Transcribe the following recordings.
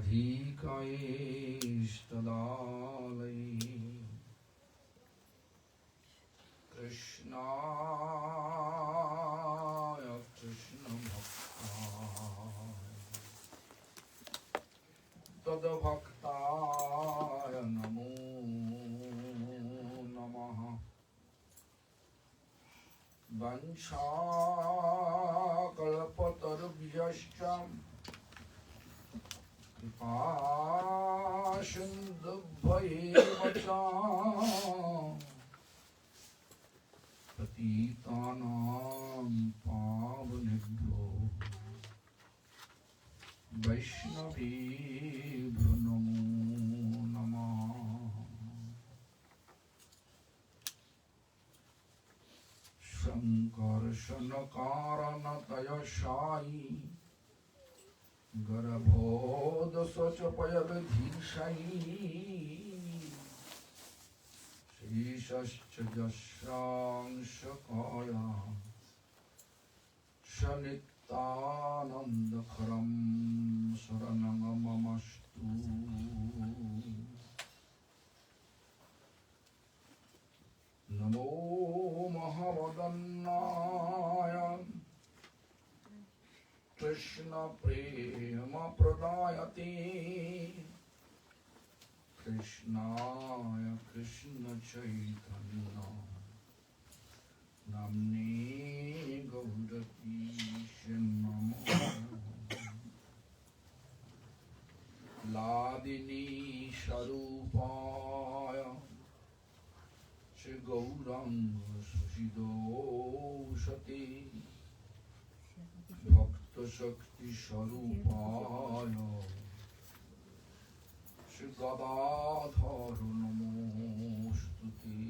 Radhikaistadalai Krishnaya Krishna Bhaktaya Tadbhaktaya Namo Namaha Vansha Kalpatarubhyascha Kripasindubhayeva Patitanam Pavanebhyo Vaishnavebhyo Namo Namah Sankarshanakaranatayashai Garabhodasachapayadhishai Shishascha Jashanshakaya Shanittanandakharam Saranamamastu Namo Mahavadannaya Krishna Prema Pradayate Krishnaya Krishna Chaitanya Namne Gaudati Namo Ladini Sharupaya Shri Gauranga Susidoshati Bhakta Shakti Sharupaya Shri Gadadhar Namostuti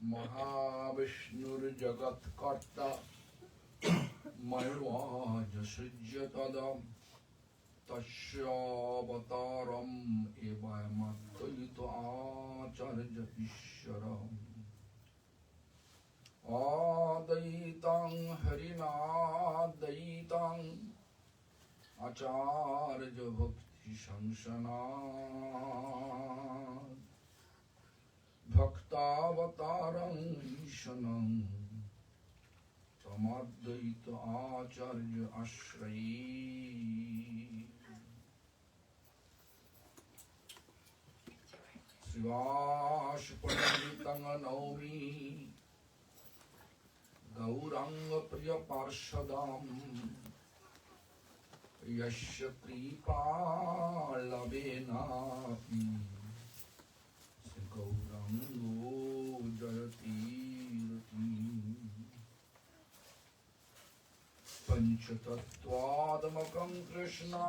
Mahavishnu Jagat Karta Mayurvaja Srijyatada Tashyavataram Evayamattayito Acharya Ishwaram Adaitam Harinadaitam Acharya Bhakti Shansanat Bhaktavataram Ishanam Tamadvaita Acharya Ashrayi Srivashpanditam Naumi Gauranga Priya Parshadam Yasya Kripa Lavenapi Se Gaurango Jayati Rati Panchatattvaadamakam Krishna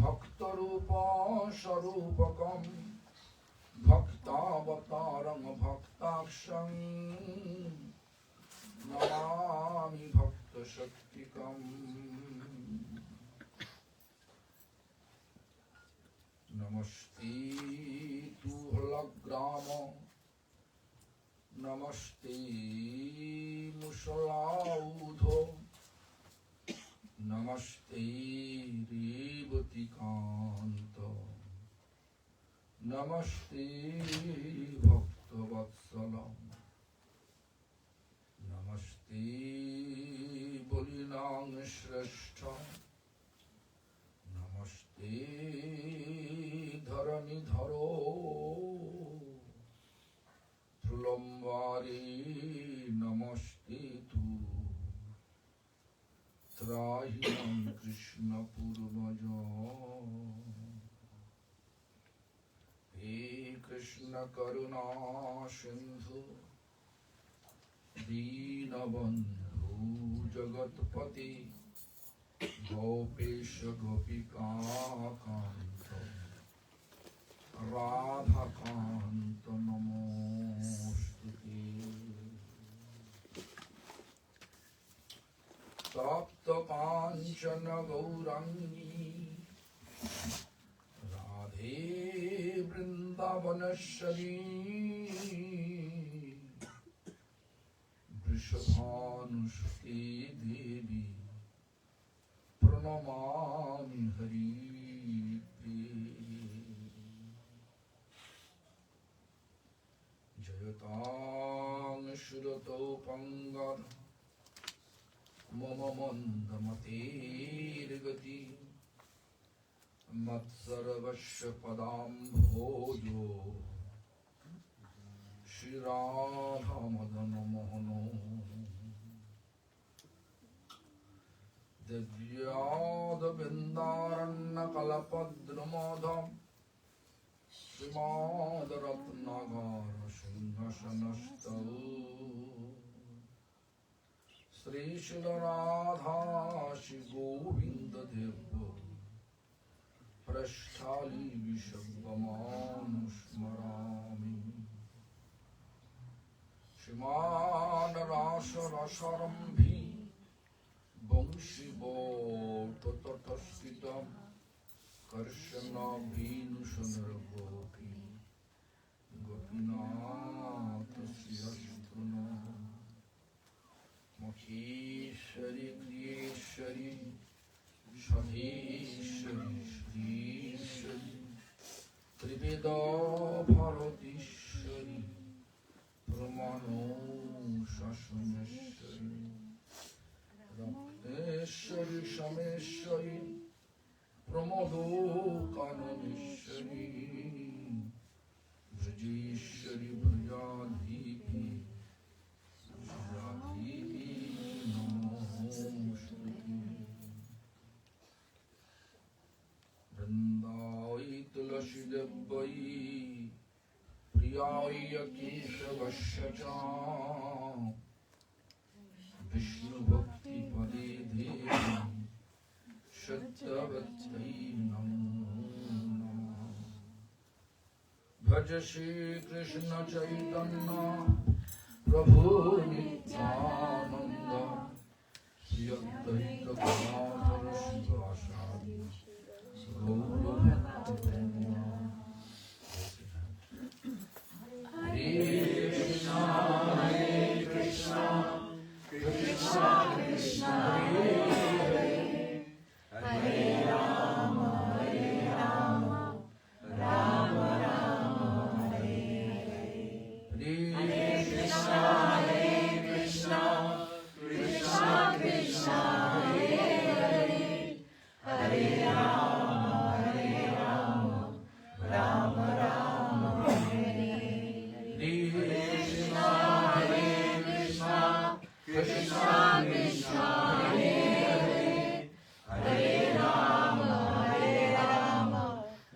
Bhaktarupa Sharupakam Bhaktavataram Bhaktaksham Namami Bhakta Shaktikam Namaste tu halagrama Namaste Mushalaudho Namaste Revati Kanta Namaste Bhakta Vatsalam Namaste Bolinang Shrestha Namaste Dharani Dharo Prulambari Namaste Tu Trahinam Krishna Purvaja He Krishna Karuna Sindhu Dinabandhu Jagatpati Gopesha Gopika Kanta Radha Kanta Namostuti Tapta Kanchana Gaurangi Radhe Vrindavanashari वृषभानुष्टे देवी प्रणमामि हरिप्रिये जयतां श्रुतौ पंगल मम मन्दमतेर्गति मत्सर्वस्य पदाम्भोजो श्रीराधामदन मोहनो दिव्यादबिन्दारण्यकल्पद्रुमोदं श्रीमादरत्नागार सिंहासनस्थौ श्रीशिलराधा श्रीगोविन्ददेवो प्रष्ठाली विशब्दमानुस्मरामि श्रीमान रासरसरम्भी वंशिवोटतटस्थितं कर्षणाभिनुषनर्गोपी गोपीनाथ श्रियस्तुनो महेश्वरी प्रियेश्वरी सधेश्वरी श्रीश्वरी त्रिवेदा भारतीश्वरी प्रमाणो शासनेश्वरी रत्नेश्वरी शमेश्वरी प्रमोदो काननेश्वरी ब्रजेश्वरी ब्रजाधीपी ब्रजाधीपी नमोस्तुते वृंदावै तुलसी देवै प्रियाय केशवस्य च विष्णु भक्ति पदे देवी सत्यवत्यै नमो नमः भज श्री कृष्ण चैतन्य प्रभु नित्यानंद श्री अद्वैत गदाधर शिवासादि गौर भक्तवृंद हरे Krishna Krishna Krishna Hare Hare Hare Ram Ram Ram Hare Hare Hare Krishna Krishna Krishna Hare Hare Hare Ram Ram Ram Hare Hare Krishna Krishna Krishna Hare Hare Hare Ram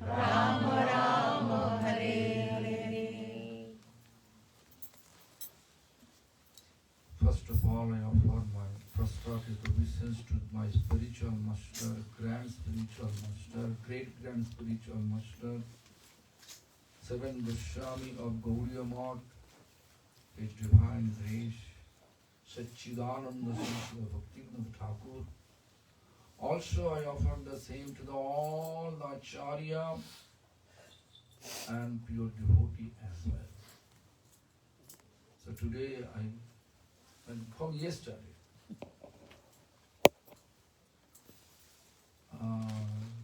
Ram Ram Hare Hare. First of all, I offer my prostrated obeisance to my spiritual master, grand spiritual master, great grand spiritual master, seven Goswami of Gaudiya Math, His Divine Grace, Satchidananda Srila Bhakti Bibudha Thakur. Also, I offer the same to all the Acharya and pure devotee as well. So today, from yesterday,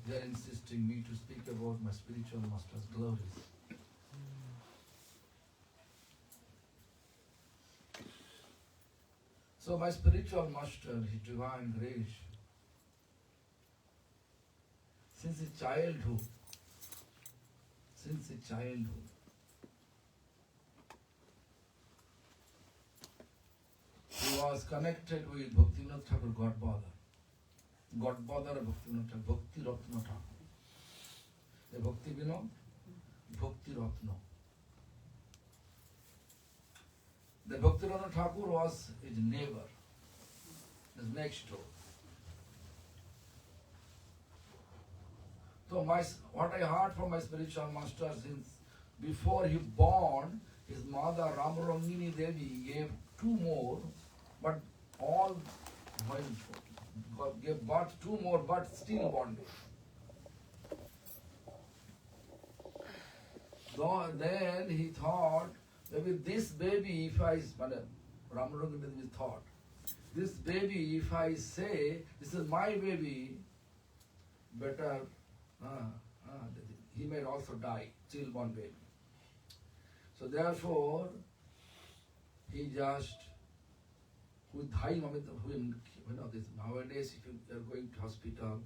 they are insisting me to speak about my spiritual master's glories. So my spiritual master, His Divine Grace, since his childhood, he was connected with Bhaktivinoda Thakur, Godfather of Bhaktivinoda Thakur, Bhakti Ratna Thakur. The Bhaktivinoda, Bhakti Ratna. The Bhaktivinoda Thakur was his neighbor, his next door. So what I heard from my spiritual master, since before he born, his mother Ramrangini Devi gave two more, but all gave birth two more, but still bonded. So then he thought, maybe this baby, if I Ramaranga Devi thought, this baby, if I say, this is my baby, better, he may also die, stillborn baby. So therefore, he just, with high moment, this nowadays, if you are going to hospital,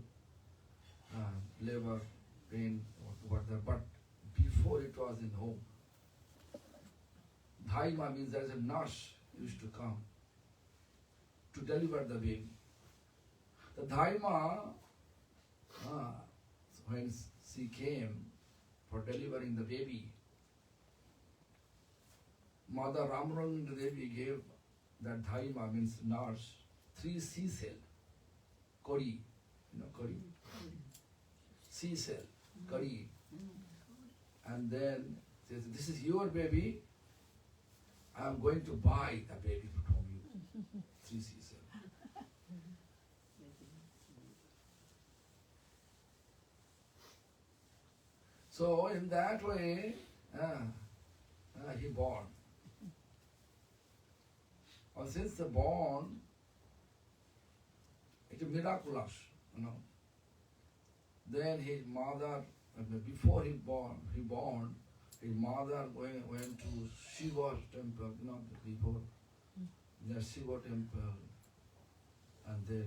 labor, pain, whatever, but before it was in home. Dhaima means there is a nurse used to come to deliver the baby. The Dhaima, when she came for delivering the baby, Mother Ramaranga Devi gave that Dhaima, means nurse, 3 C-cell, Kori, Kori? C-cell, Kori. And then says, this is your baby, I am going to buy the baby from you. 3 C-cell. So in that way, he born. And since the born, it is miraculous, Then his mother, before he born, his mother went to Shiva temple, before the Shiva temple, and they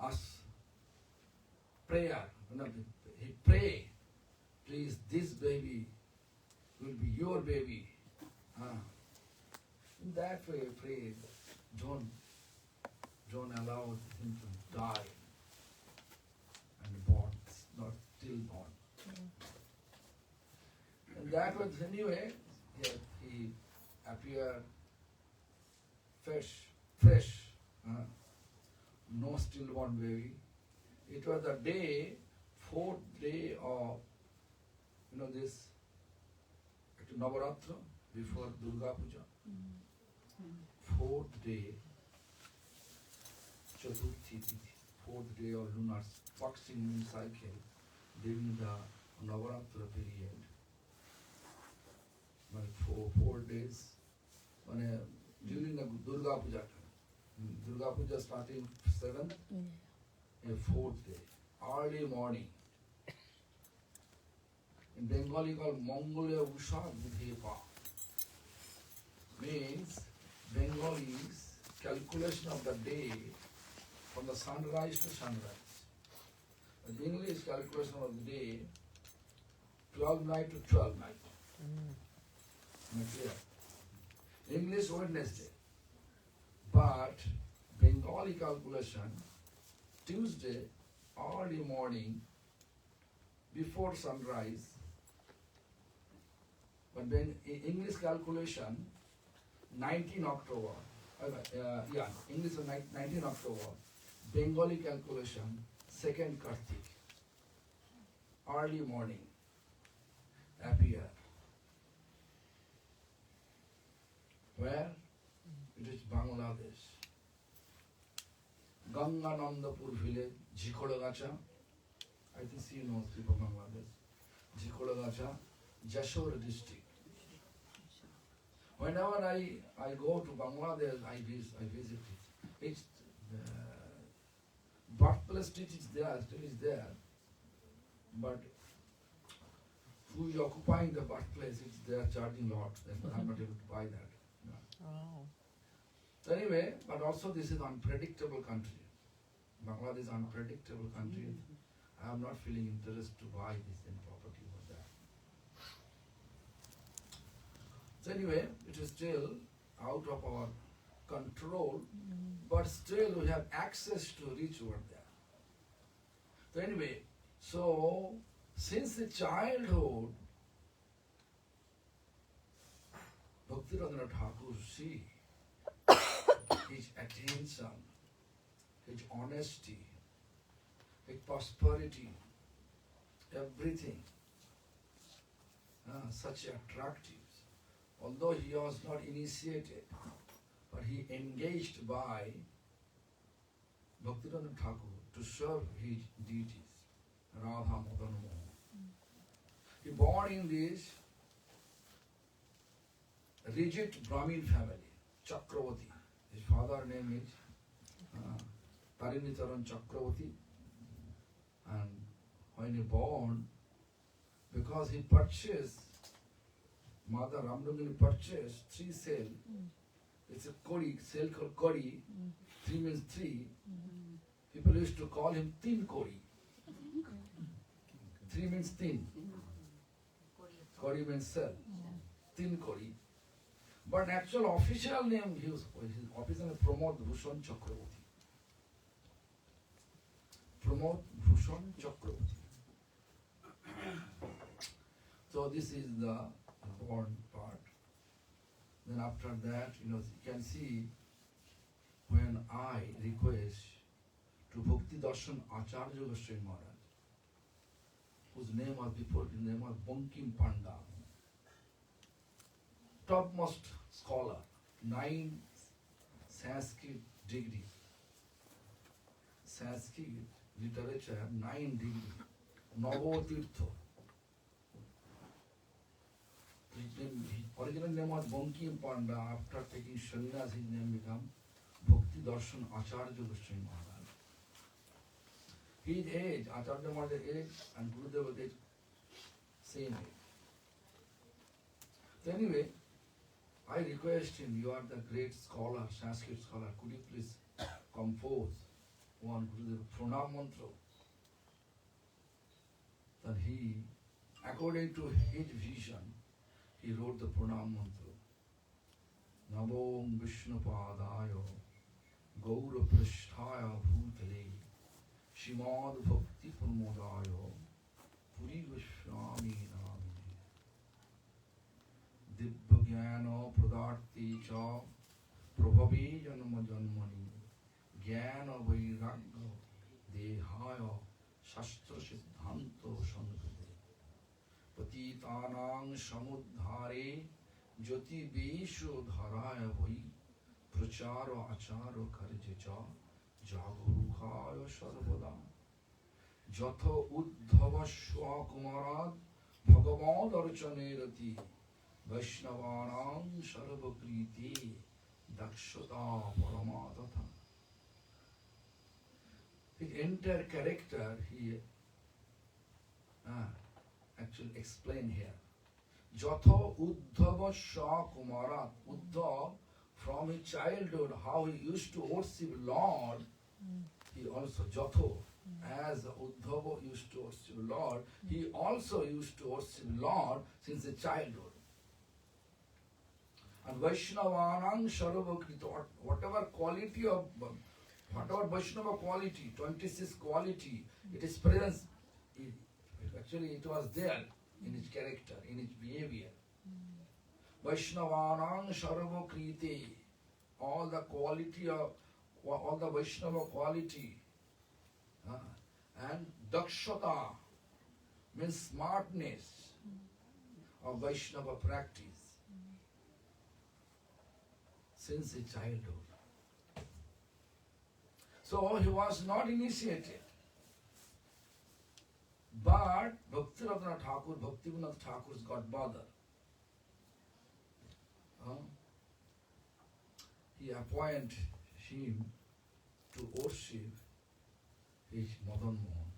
asked prayer, he prayed, please, this baby will be your baby. In that way, he prayed, don't allow him to die and born, not still born. And that was anyway, he appeared fresh, no stillborn baby. It was the day, 4th day of, this Navaratra, before Durga Puja. 4th day, Chaturthi Tithi, 4th day of lunar boxing cycle during the Navaratra period. 4 days, during the Durga Puja time. Durga Puja starting 7th, and 4th day, early morning. In Bengali called Mongolya Usha Budhepa. Means Bengalis calculation of the day from the sunrise to sunrise. The English calculation of the day, 12 night to 12 night. Clear? English Wednesday. But Bengali calculation, Tuesday, early morning, before sunrise. But then English calculation, 19 October. English 19 October. Bengali calculation, 2nd Kartik. Early morning. Appear. Where? It is Bangladesh. Ganganandapur village, Jhikodagacha. I think you know people from Bangladesh. Jhikodagacha, Jashore district. Whenever I go to Bangladesh, I visit it. It's birthplace still is there, but who is occupying the birthplace, they are charging lot. I'm not able to buy that. No. Oh. So anyway, but also this is unpredictable country. Bangladesh is unpredictable country. I am not feeling interest to buy this property over there. So anyway, it is still out of our control, but still we have access to reach over there. So anyway, so since the childhood, Bhakti Bibudha Thakur, see his attention, his honesty, his prosperity, everything, such attractive. Although he was not initiated, but he engaged by Bhakti Bibudha Thakur to serve his deities, Radha Madan Mohan. He born in this rigid Brahmin family. Chakravarti. His father name is Tarinitaran Chakravarti. And when he born, because he purchased, Mother Ramdangini purchased 3 cell. It's a Kori, cell called Kori. 3 means 3. People used to call him Tin Kori. 3 means thin. Kori means cell. Tin Kori. But actual official name, his official name Pramod Bhushan Chakravarti. Pramod Bhushan Chakravarti. So this is the important part. Then after that, you can see when I request to Bhakti Darshan Acharya Goswami Maharaj, whose name was before, his name was Bankim Panda, topmost scholar, 9 Sanskrit degree. Sanskrit literature, 9 degree. Navotirtha. His original name was Bankim Panda. After taking sannyas, his name became Bhakti Darshan Acharya Goswami Maharaj. His age, Acharya Maharaj's age and Gurudeva's age, same age. So anyway, I request him, you are the great scholar, Sanskrit scholar, could you please compose one Gurudev Pranam Mantra? Then he, according to his vision, he wrote the Pranam Mantra. Namo Vishnu Padaya Gaura Pristhaya Bhutale Shimad Bhakti Pramodaya Puri Goswami Namine Dibba Jnana Pradarti Cha Prabhavi Janma Janmani Jnana Vairagya Dehaya Shastra Siddhanto Sankade Patitanang Samuddhare Jyoti Besho Dharaya Vai Pracharo Acharo Karjecha Jagurukhaya Sarvada Jatha Uddhava Shwakumarad Bhagavad Archanerati Vaishnavanam Sarvakriti Dakshata Paramadata. His entire character he actually explained here. Jatha Uddhava Shwakumarat. Uddhav, from his childhood, how he used to worship Lord, he also, Jatho, as Uddhava used to worship Lord, he also used to worship Lord since his childhood. And Vaishnavanam Sarvakrita, whatever Vaishnava quality, 26 quality, it is present. Actually, it was there in his character, in his behavior. Vaishnavanam Sarvakriti, all the quality of, all the Vaishnava quality. And Dakshata means smartness of Vaishnava practice since his childhood. So he was not initiated. But Bhakti Bibudha Thakur's godfather, he appointed him to worship his Madan Mohan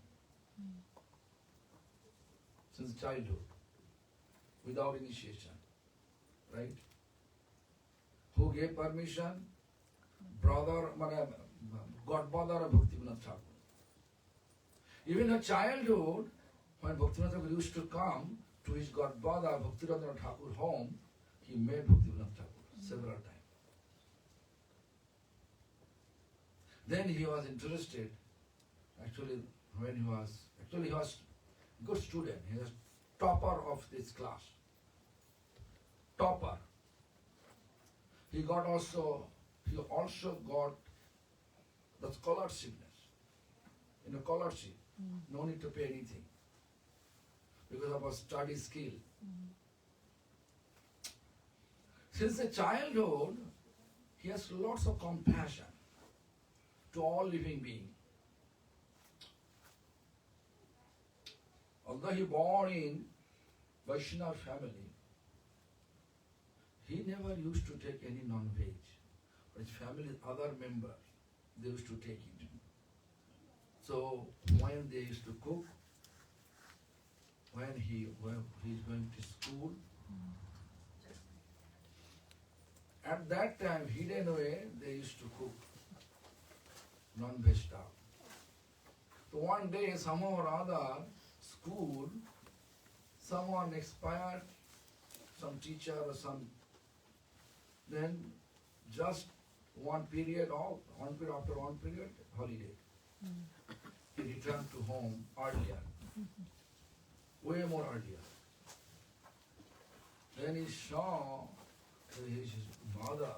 since childhood, without initiation, right? Who gave permission? Godfather of Bhakti Bibudha Thakur. Even in childhood, when Bhakti Bibudha Thakur used to come to his godfather Bhakti Bibudha Thakur home, he met Bhakti Bibudha Thakur several times. Then he was interested, actually he was good student, he was topper of this class. Topper. He also got the scholarship. In a scholarship, no need to pay anything because of our study skill. Since a childhood, he has lots of compassion to all living beings. Although he born in Vaishnava family, he never used to take any non-veg. family, other member, they used to take it. So when they used to cook, when he's going to school, at that time, hidden way, they used to cook non-veg stuff. So one day, somehow or other, school, someone expired, some teacher or some, then just one period after one period, holiday. He returned to home earlier, way more earlier. Then he saw his mother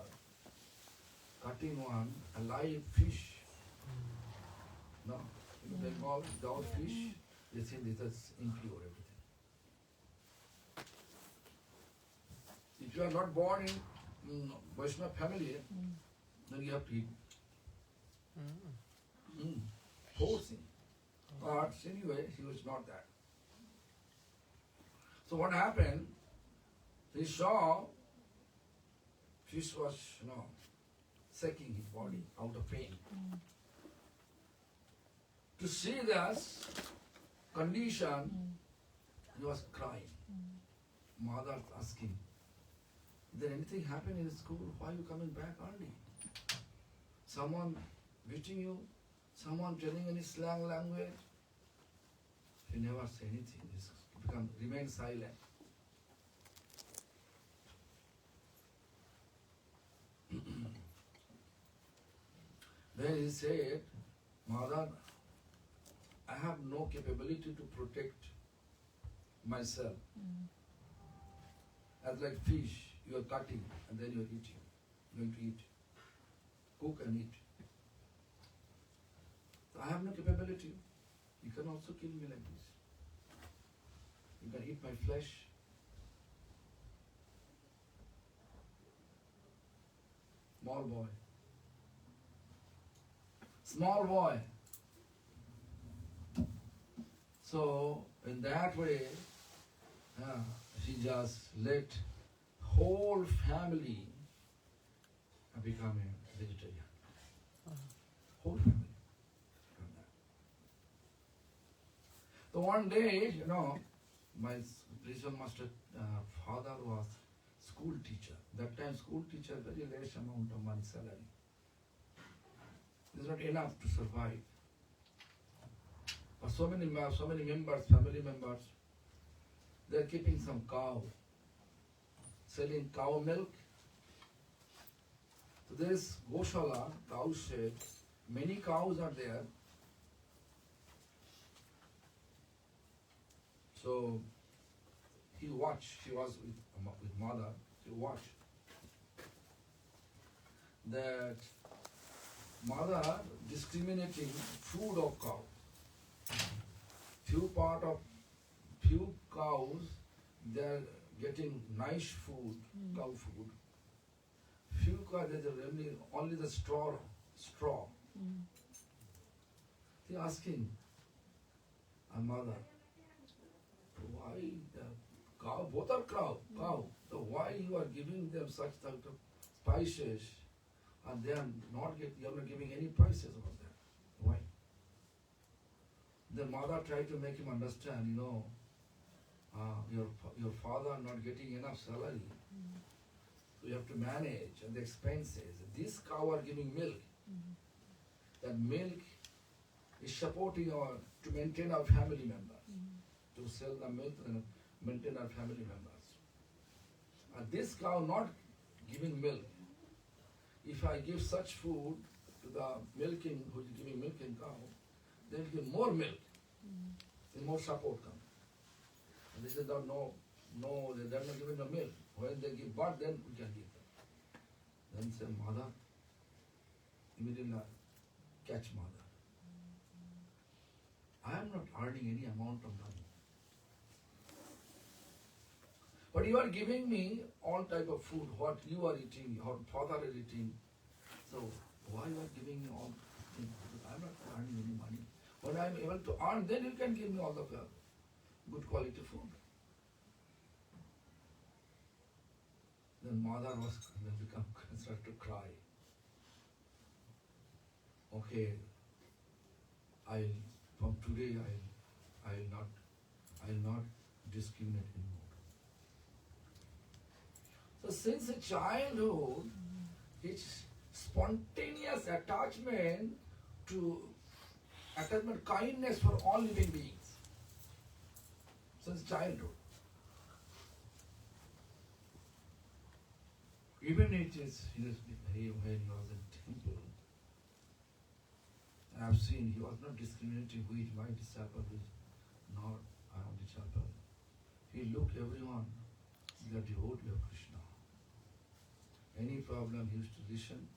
cutting one a live fish. No, in Bengal, without fish, they think this is impure everything. If you are not born in Vaishnava family, then you have to eat. Forcing. But anyway, he was not that. So what happened? He saw fish was, sucking his body out of pain. To see this condition, he was crying. Mother asking, did anything happen in school? Why are you coming back early? Someone beating you? Someone telling any slang language? He never said anything. He remained silent. Then he said, Mother, I have no capability to protect myself. As like fish, you are cutting and then you are eating. You are going to eat. Cook and eat. So I have no capability. You can also kill me like this. You can eat my flesh. Small boy. Small boy. So in that way, she just let whole family become a vegetarian. Whole family. So one day, my Brisbane master father was school teacher. That time school teacher, very less amount of money salary. It's not enough to survive. But so many members, family members, they're keeping some cow, selling cow milk. So this Goshala, cow shed, many cows are there. So he watched, she was with mother, she watched that mother discriminating food of cow. Few cows, they're getting nice food, cow food. Few cows, they're only the straw. He asking a mother, why the cow, both are cow. So why you are giving them such type of spices and they are not giving any prices about that? Why? The mother tried to make him understand, your father not getting enough salary. So you have to manage and the expenses. This cow are giving milk. That milk is supporting to maintain our family members. To sell the milk and maintain our family members. And this cow not giving milk. If I give such food to the milking, who is giving milk in cow, they will give more milk. And more support comes. And they said, no, they're not giving the milk. When they give birth, then we can give them. Then say, mother, immediately catch mother. I am not earning any amount of money. But you are giving me all type of food, what you are eating, what father is eating. So why you are giving me all things? I am not earning any money. When I am able to earn, then you can give me all the good quality food. Then mother was become started to cry. okay, from today I'll not discriminate anymore. So since a childhood, his spontaneous attachment, kindness for all living beings, since childhood. Even when he was in temple, I have seen he was not discriminating who is my disciple, who is not I am disciple. He looked everyone, they are devotee of Krishna. Any problem he used to listen,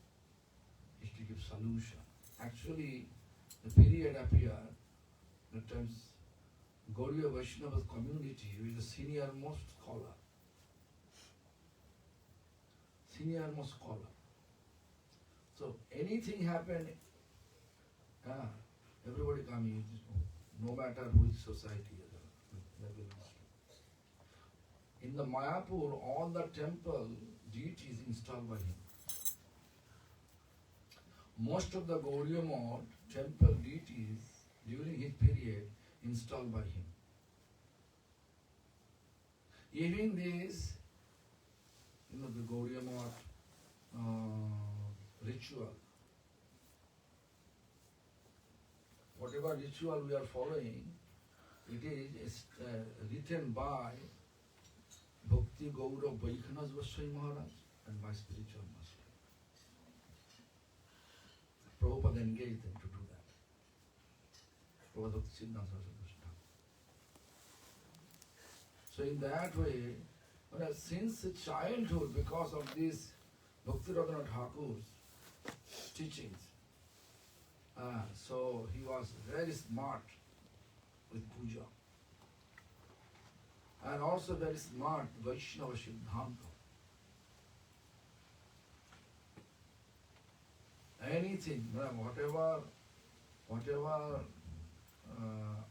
he used to give solution. Actually, the period appeared, at times Gaudiya Vaishnava community is the senior most scholar. So anything happened, everybody coming, no matter which society. In the Mayapur, all the temple deities installed by him. Most of the Gaudiya Math temple deities during his period installed by him. Even this, the Gaudiya Math ritual, whatever ritual we are following, it is written by Bhakti Bibudha Bodhayan Maharaj and my spiritual master. Prabhupada engaged them to do that. Prabhupada So in that way, since childhood, because of this Bhakti Bibudha Thakur's teachings, so he was very smart with puja. And also very smart Vaishnava Siddhanta. Anything, whatever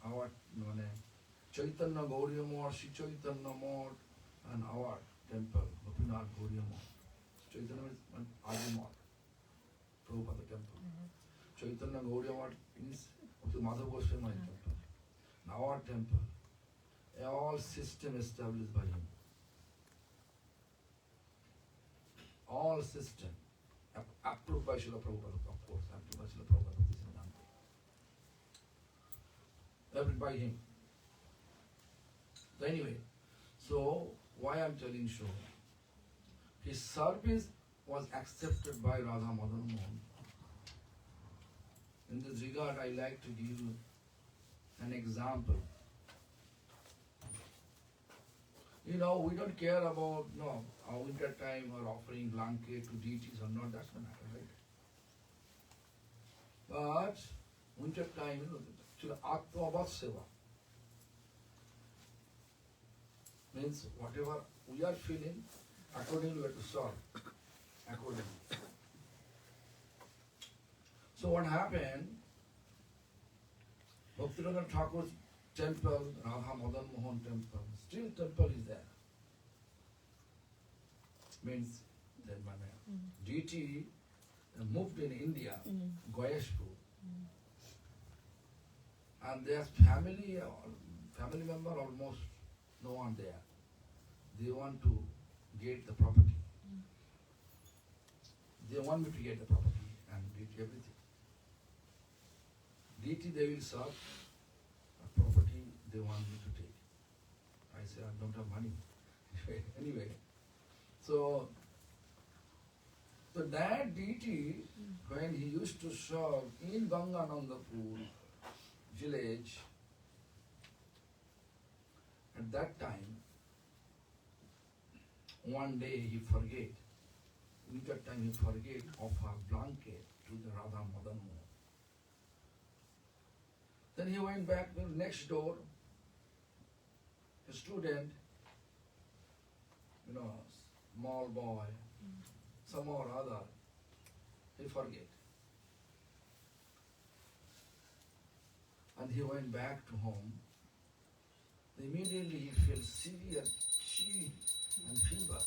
our Chaitanya Gaudiya Math, Sri Chaitanya Math, and our temple, Gopinath Gaudiya Math. Chaitanya is Adi Math, Prabhupada temple. Chaitanya Gaudiya Math is Madhava Goswami temple. Now our temple. All system established by him. All system approved by Srila Prabhupada, of course, approved by Srila Prabhupada. Approved by him. So anyway, so why I'm telling so? His service was accepted by Radha Madan Mohan. In this regard, I like to give you an example. We don't care about our winter time or offering blanket to deities or not, that's the matter, right? But winter time, actually Atma Abhat Seva means whatever we are feeling, accordingly we have to serve. Accordingly. So what happened? Bhaktivinoda Thakur's temple, Radha Madan Mohan temple, still temple is there. Means that deity moved in India, Goyashpur, and their family member almost no one there. They want to get the property. They want me to get the property and get everything. Deity they will serve, property they want me to take. I say I don't have money. Anyway, so that deity, when he used to serve in Ganganandapur village, at that time, one day he forget, winter time he forget of a blanket to the Radha Madan Mohan. Then he went back to the next door, a student, small boy, some or other, he forget. And he went back to home. Immediately he felt severe chill and fever.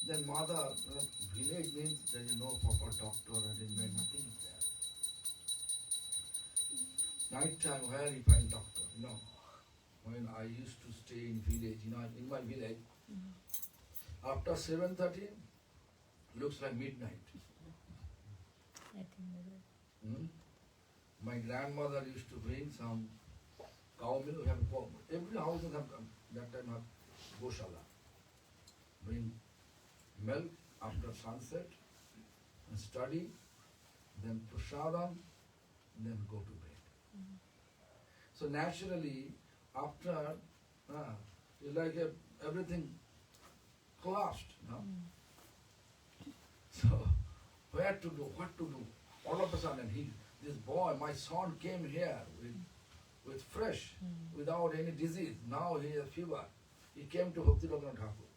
Then mother, village mean there is no proper doctor and nothing there. Night time, where you find doctor? When I used to stay in village, in my village, after 7:30, looks like midnight. My grandmother used to bring some cow milk. We have every house would have that time have goshala. Bring milk after sunset and study, then prasadam, then go to bed. So naturally, after it's like everything collapsed. So where to do, what to do? All of a sudden, this boy, my son, came here with fresh, without any disease. Now he has fever. He came to Bhakti Bibudha Thakur.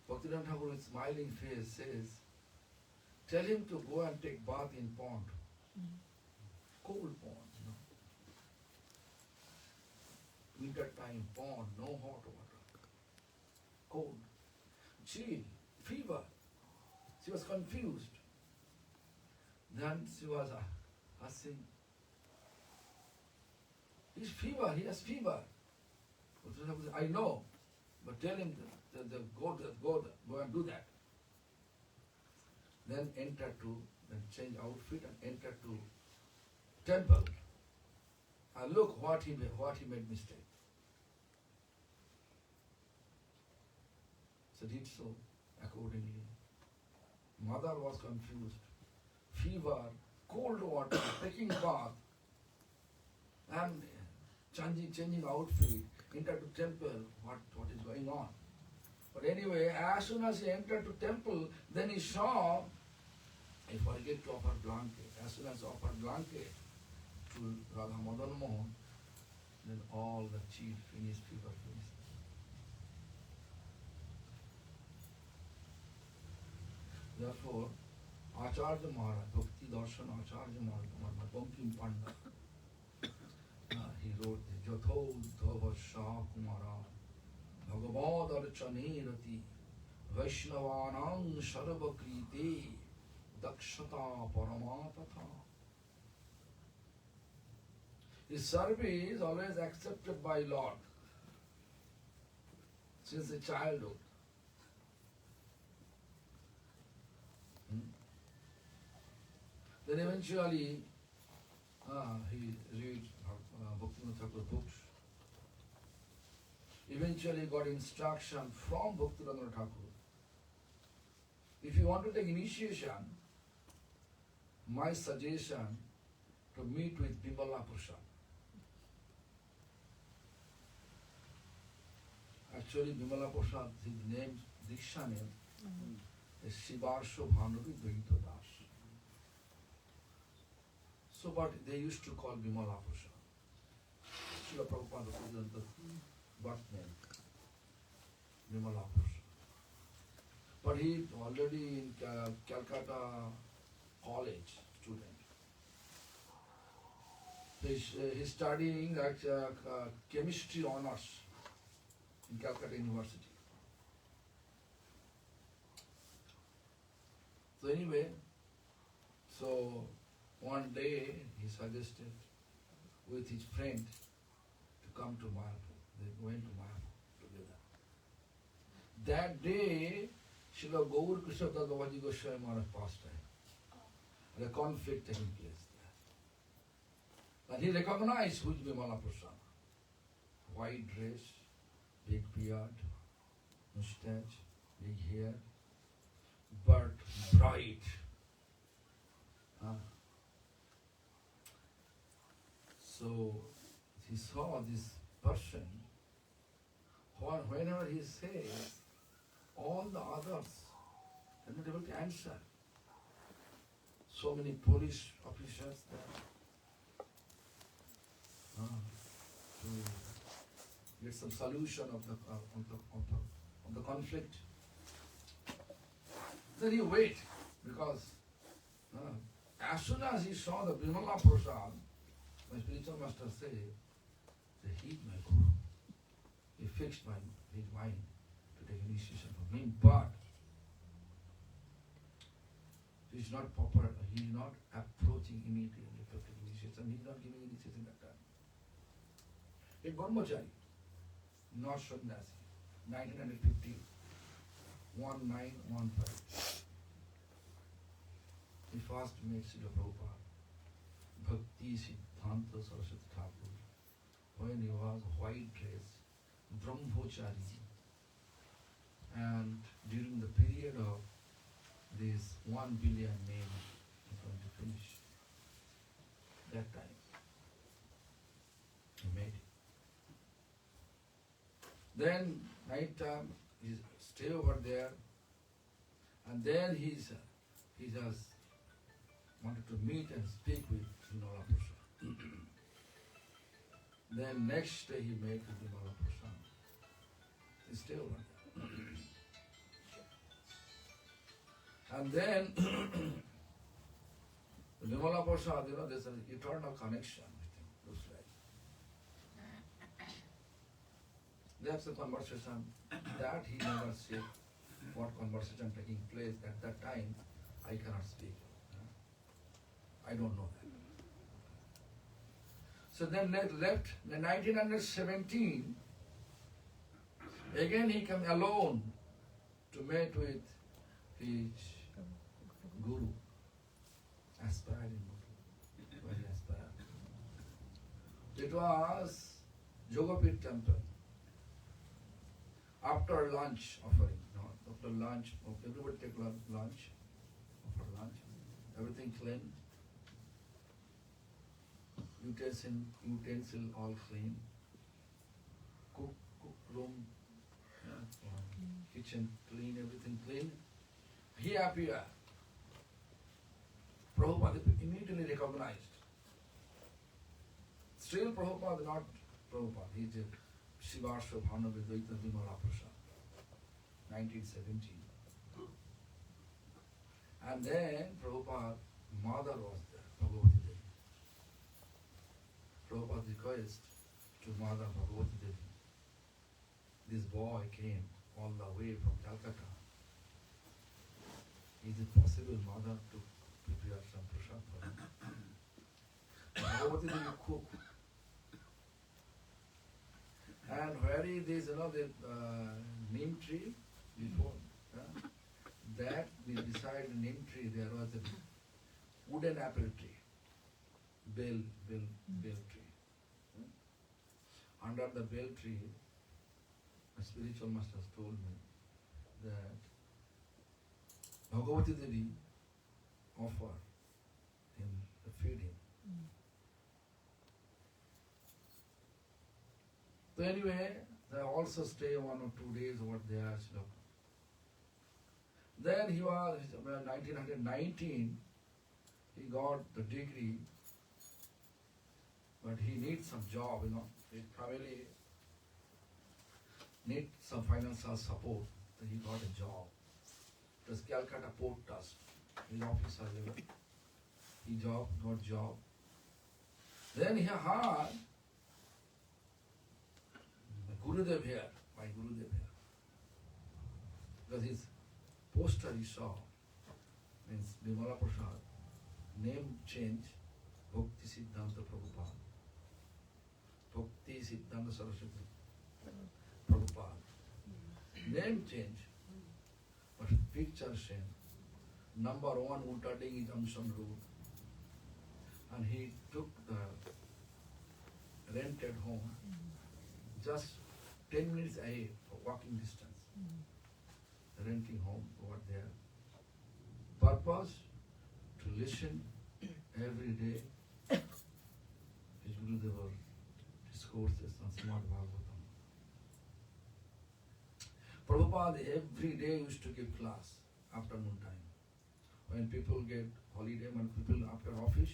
Bhakti Bibudha Thakur with smiling face says, tell him to go and take bath in pond. Cold pond, Winter time pond, no hot water. Cold. Chill, fever. She was confused. Then she was asking, he's fever, he has fever. I know, but tell him go and do that. Then change outfit and enter to temple. And look what he made mistake. So did so accordingly. Mother was confused. Fever, cold water, taking bath, and changing outfit, enter to temple, what is going on. But anyway, as soon as he entered to temple, then he saw, he forget to offer blanket. As soon as he offered blanket to Radha Madan Mohan, then all the chief finished, fever finished. Therefore, Acharya Maharaj, Bhakti Darshan Acharya Maharaj, Bankim Panda, he wrote the Jatho Uddhava Shah Kumara, Bhagavad Archane Rati, Vaishnavanang Sarva Kriti, Dakshata Paramatata. His service is always accepted by Lord since the childhood. Then eventually he read Bhakti Bibudha Thakur books. Eventually got instruction from Bhakti Bibudha Thakur. If you want to take initiation, my suggestion to meet with Bimala Prasad. Actually, Bimala Prasad, his name, Diksha name, is Shivarsha Bhanuvi Dvaita Das. So, but they used to call Bimala Prasad. Srila Prabhupada was the birth name, Bimala Prasad. But he already in Calcutta college student. He's studying chemistry honors in Calcutta University. So anyway, so one day he suggested with his friend to come to Mayapur. They went to Mayapur together. That day, Srila Gaur Krishna Bhagavad Goswami Maharaj passed away. The conflict taking place there. And he recognized who is Bimala Prasad. White dress, big beard, mustache, big hair, but bright. So he saw this person, whenever he says, all the others are not able to answer. So many police officers there to get some solution of the conflict. Then he wait, because as soon as he saw the Bimala Prasad, my spiritual master said, he is my Guru. He fixed his mind to take initiation from him. But not proper, he is not approaching immediately to take initiation, he is not giving initiation that time. A Brahmachari, not Sannyasi, 1950, 1915. He first met Srila Prabhupada, Bhakti Siddhanta Saraswati Thakur, when he was white dress, Brahmachari. And during the period of this 1 billion name is going to finish. That time, he made it. Then night time, he stay over there, and then he just wanted to meet and speak with Vimala Prasad. Then next day he met with Vimala Prasad. He stay over there. And then Vimala Prasad, there's an eternal connection, I think, looks like. That's the conversation that he never said. What conversation taking place at that time, I cannot speak. I don't know that. So then left in 1917. Again he came alone to meet with his guru, aspiring guru, very aspiring. It was Jogapit temple. After lunch offering, after lunch, everybody take lunch, after lunch, everything clean, utensil all clean, cook room, kitchen clean, everything clean. He appeared. Prabhupada immediately recognized. Still Prabhupada, not Prabhupada, he is Shivarsha Bhanavedvaita Vimala Prasad, 1917. And then Prabhupada's mother was there, Bhagavati Devi. Prabhupada request to Mother Bhagavati Devi. This boy came all the way from Calcutta. Is it possible, Mother, to prepare some prasad for him? Bhagavati Devi cook. And where is this, the neem tree before? That beside the neem tree there was a wooden apple tree, bell tree. Under the bell tree, a spiritual master told me that Bhagavati Devi offered him the feeding. So anyway, they also stay 1 or 2 days over there. Then he was, 1919, he got the degree, but he needs some job, His family needs some financial support. So he got a job. It was Calcutta Port Trust. His officer level. He got job. Then he heard Gurudev here, my Gurudev here. Because his poster he saw, means Vimala Prasad, name change, Bhakti Siddhanta Prabhupada, Bhakti Siddhanta Saraswati Prabhupada. Name change, but picture same. Number 1 Utading Junction Road. And he took the rented home, just 10 minutes away for walking distance. Renting home over there. Purpose to listen every day his Gurudeva discourses on Srimad Bhagavatam. Prabhupada every day used to give class, afternoon time. When people get holiday, when people after office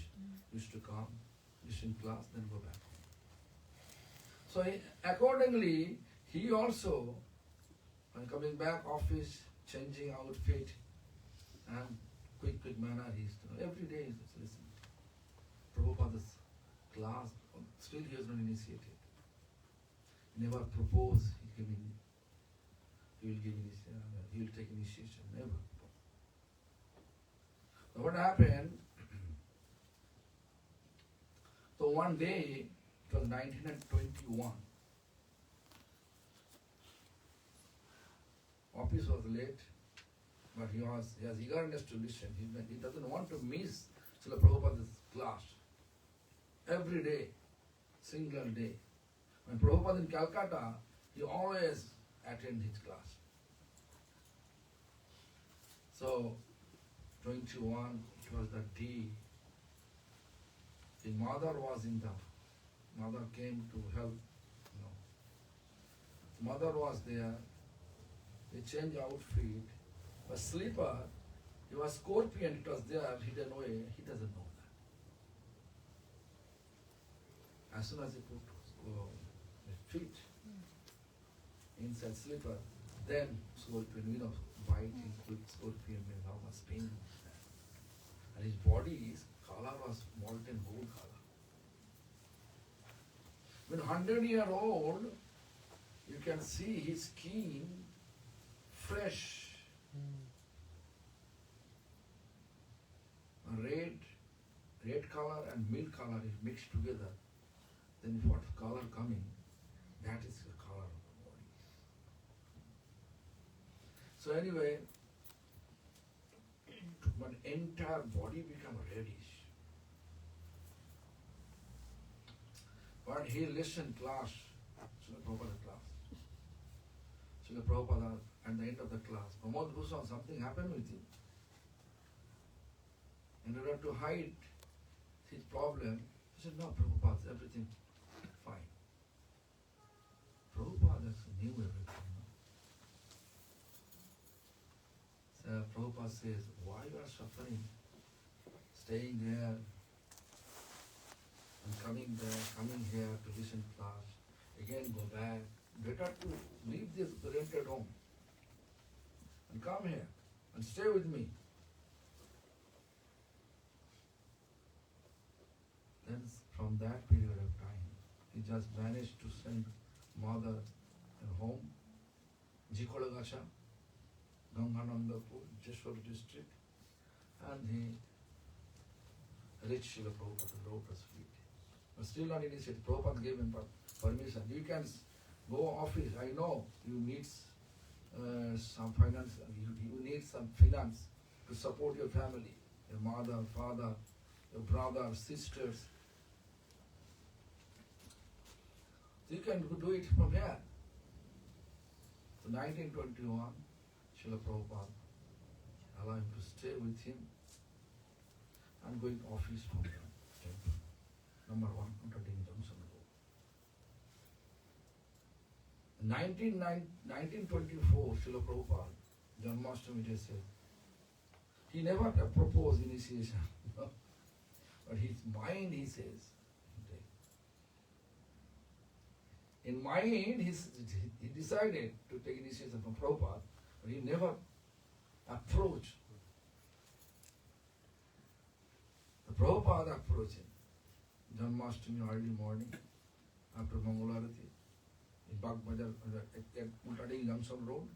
used to come, listen class, then go back home. So accordingly, he also, when coming back office, changing outfit, and quick manner, he used to, every day he used to listen. Prabhupada's class, still he has not initiated. He never proposed, he will take initiation, never. So what happened? So one day, it was 1921. Office was late, but he has eagerness to listen. He doesn't want to miss Srila Prabhupada's class. Every day, single day. When Prabhupada in Calcutta, he always attend his class. So, 21, it was the day. His mother was in the, mother came to help, Mother was there, they changed outfit, a slipper, it was scorpion, it was there, hidden away, he doesn't know that. As soon as he put the feet inside slipper, then scorpion, biting quick scorpion, how much pain. And his body's color was molten gold color. When 100-year-old, you can see his skin fresh, red color and milk color is mixed together. Then what color coming? That is the color of the body. So anyway, my entire body become reddish. But he listened class, Srila Prabhupada class. Srila Prabhupada at the end of the class, Pramod Bhushan, something happened with you. In order to hide his problem, he said, no, Prabhupada, everything fine. Prabhupada knew everything. So Prabhupada says, why you are suffering? Staying there and coming there, coming here to listen to class, again go back. Better to leave this rented home and come here and stay with me. Then from that period of time, he just managed to send mother home, Jikolagacha, Ganganandapur, Jeshwar district, and he reached Srila Prabhupada lotus feet. But still not initiated. Prabhupada gave him permission. You can go office. I know you need some finance. You need some finance to support your family, your mother, father, your brother, sisters. So you can do it from here. So 1921, Srila Prabhupada allowed him to stay with him and going office from the temple. Number 1, Unterding Junction Road. 1924, Srila Prabhupada, Janmashtami Day says, he never proposed initiation, but his mind, he says, in mind, he decided to take initiation from Prabhupada, but he never approached. The Prabhupada approached him. Janmashtami early morning, after Mangalarati, in Bagbajar, at Mutading Junction Road.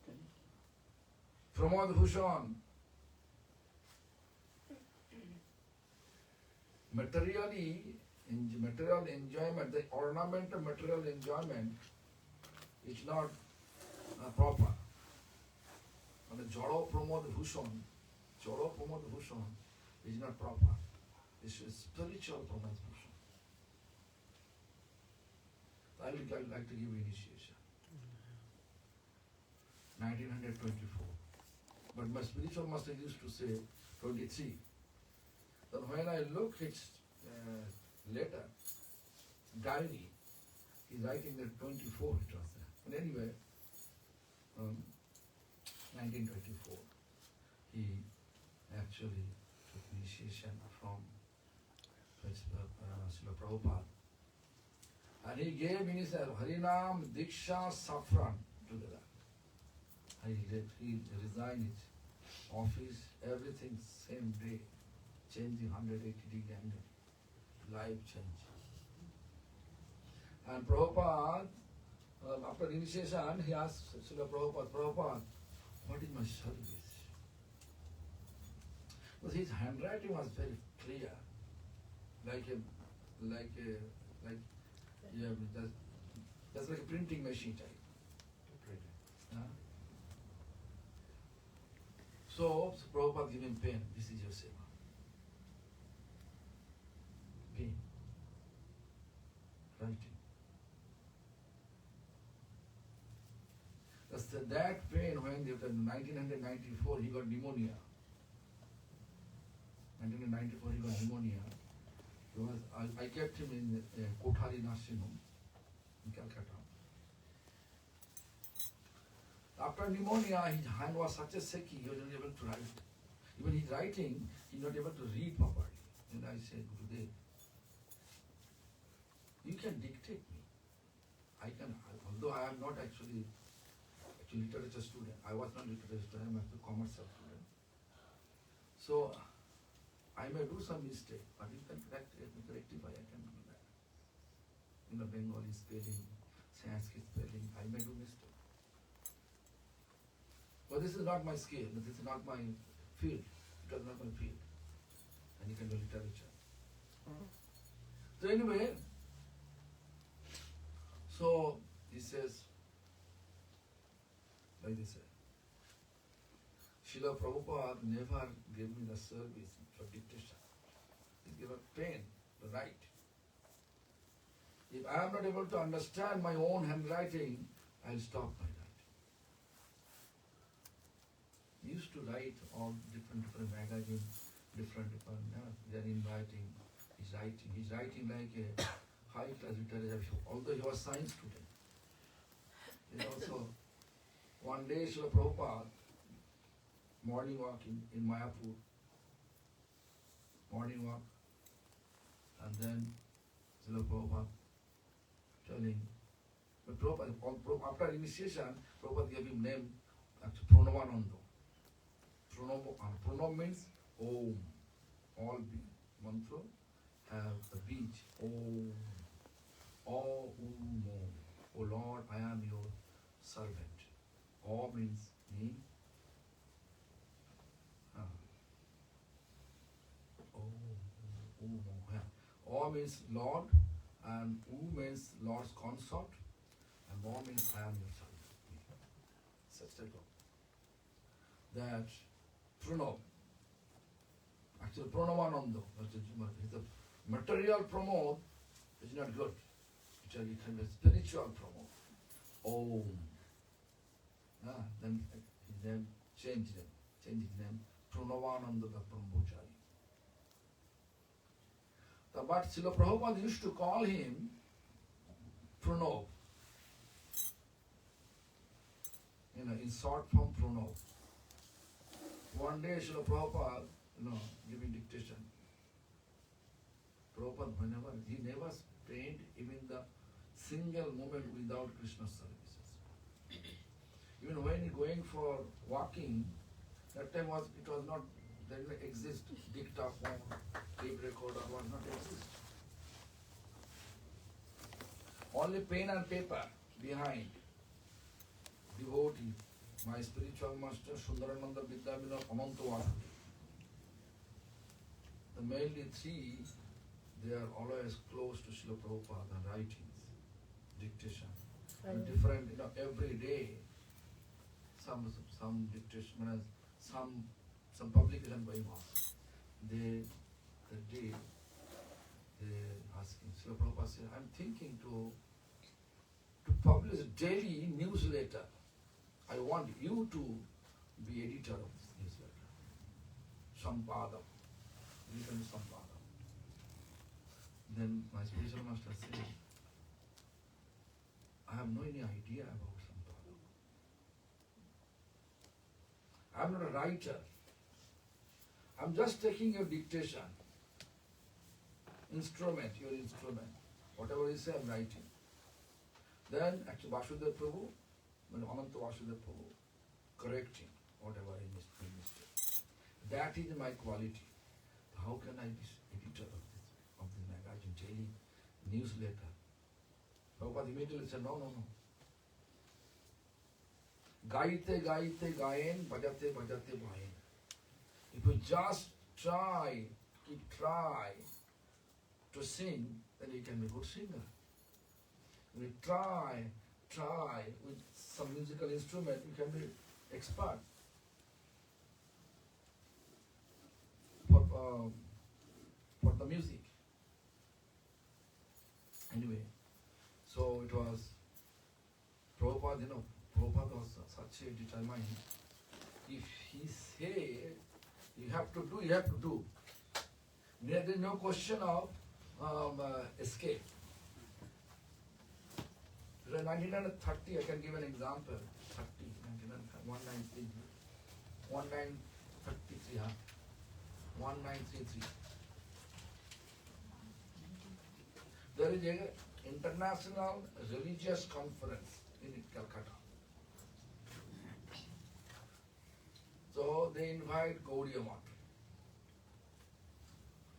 Pramod Bhushan, material enjoyment, the ornamental material enjoyment is not proper. And the Jaro Pramod Bhushan is not proper. It's a spiritual Pramod Bhushan. I would like to give initiation. 1924. But my spiritual master used to say 23. Then when I look at letter, diary, he's writing that 24 it was there. But anyway, 1924, he actually took initiation from Srila Prabhupada. And he gave initiation Harinam, Diksha, Saffron together. He resigned his office, everything same day, changing 180-degree angle, life change. And Prabhupada, after initiation, he asked Srila Prabhupada, what is my service? Because his handwriting was very clear, like yeah, that's like a printing machine type. So Prabhupada gave him pen. This is your seva. Pen. Writing. That pen, when in 1994 he got pneumonia. 1994 he got pneumonia. I kept him in Kothari nursing home in Calcutta. After pneumonia, his hand was such a shaky, he was not able to write. Even his writing, he was not able to read properly. And I said, Gurudev, you can dictate me. Although I am not actually literature student. I was not literature student, I am a commercial student. So, I may do some mistake, but you can rectify, I can do that. Bengali spelling, Sanskrit spelling, I may do mistake. But this is not my skill, this is not my field. It was not my field. And you can do literature. So anyway, so he says, like this, Srila Prabhupada never gave me the service for dictation. He gave a pen to write. If I am not able to understand my own handwriting, I will stop my writing. He used to write all different magazines, different, they are inviting, he's writing like a high class literature, although he was a science student. And also, one day Srila Prabhupada, morning walk in Mayapur, morning walk, and then Srila Prabhupada telling, but Prabhupada, after initiation, Prabhupada gave him name, Pranavananda. Pranam means Om, all mantra have a beach, Om, O Lord, I am your servant. O means me. O means Lord, and U means Lord's consort, and Mo means I am your servant. Such type of that Pranav. Actually, Pranavananda. The material promote is not good. It can be spiritual promote. Om. Then his name changed his name. Pranavananda the Brahmachari. But Srila Prabhupada used to call him Pranav. In short form Pranav. One day Srila Prabhupada, giving dictation. Prabhupada, he never spent even the single moment without Krishna services. Even when he going for walking, that time it was not, there didn't exist dictaphone, tape recorder was not exist. Only pen and paper behind. Devotee, my spiritual master Sundarananda Vidyavila Ananta Vasudeva. The mainly three, they are always close to Srila Prabhupada and writings, dictation. And different, every day, some dictation, some publication going on. They asking, Srila Prabhupada said, I'm thinking to publish a daily newsletter. I want you to be editor of this newsletter. Sampada. You can do Sampada. Then my spiritual master said, I have no any idea about Sampada. I am not a writer. I'm just taking your dictation. Instrument, your instrument. Whatever you say, I'm writing. Then actually Vasudeva Prabhu, Ananta Vasudeva Prabhu, correcting whatever I mistake. That is my quality. How can I be editor of this magazine, daily newsletter? Prabhupada immediately said, no. Gaite gayen, bajate bajate bhayen. If you just try to sing, then you can be a good singer. When you try with some musical instrument, you can be expert. For the music. Anyway, so it was Prabhupada, Prabhupada was such a determined. If he said, you have to do, you have to do. There is no question of escape. So 1930, I can give an example. 1933, 1933. There is an international religious conference in Calcutta. So they invite Gaudiya Math.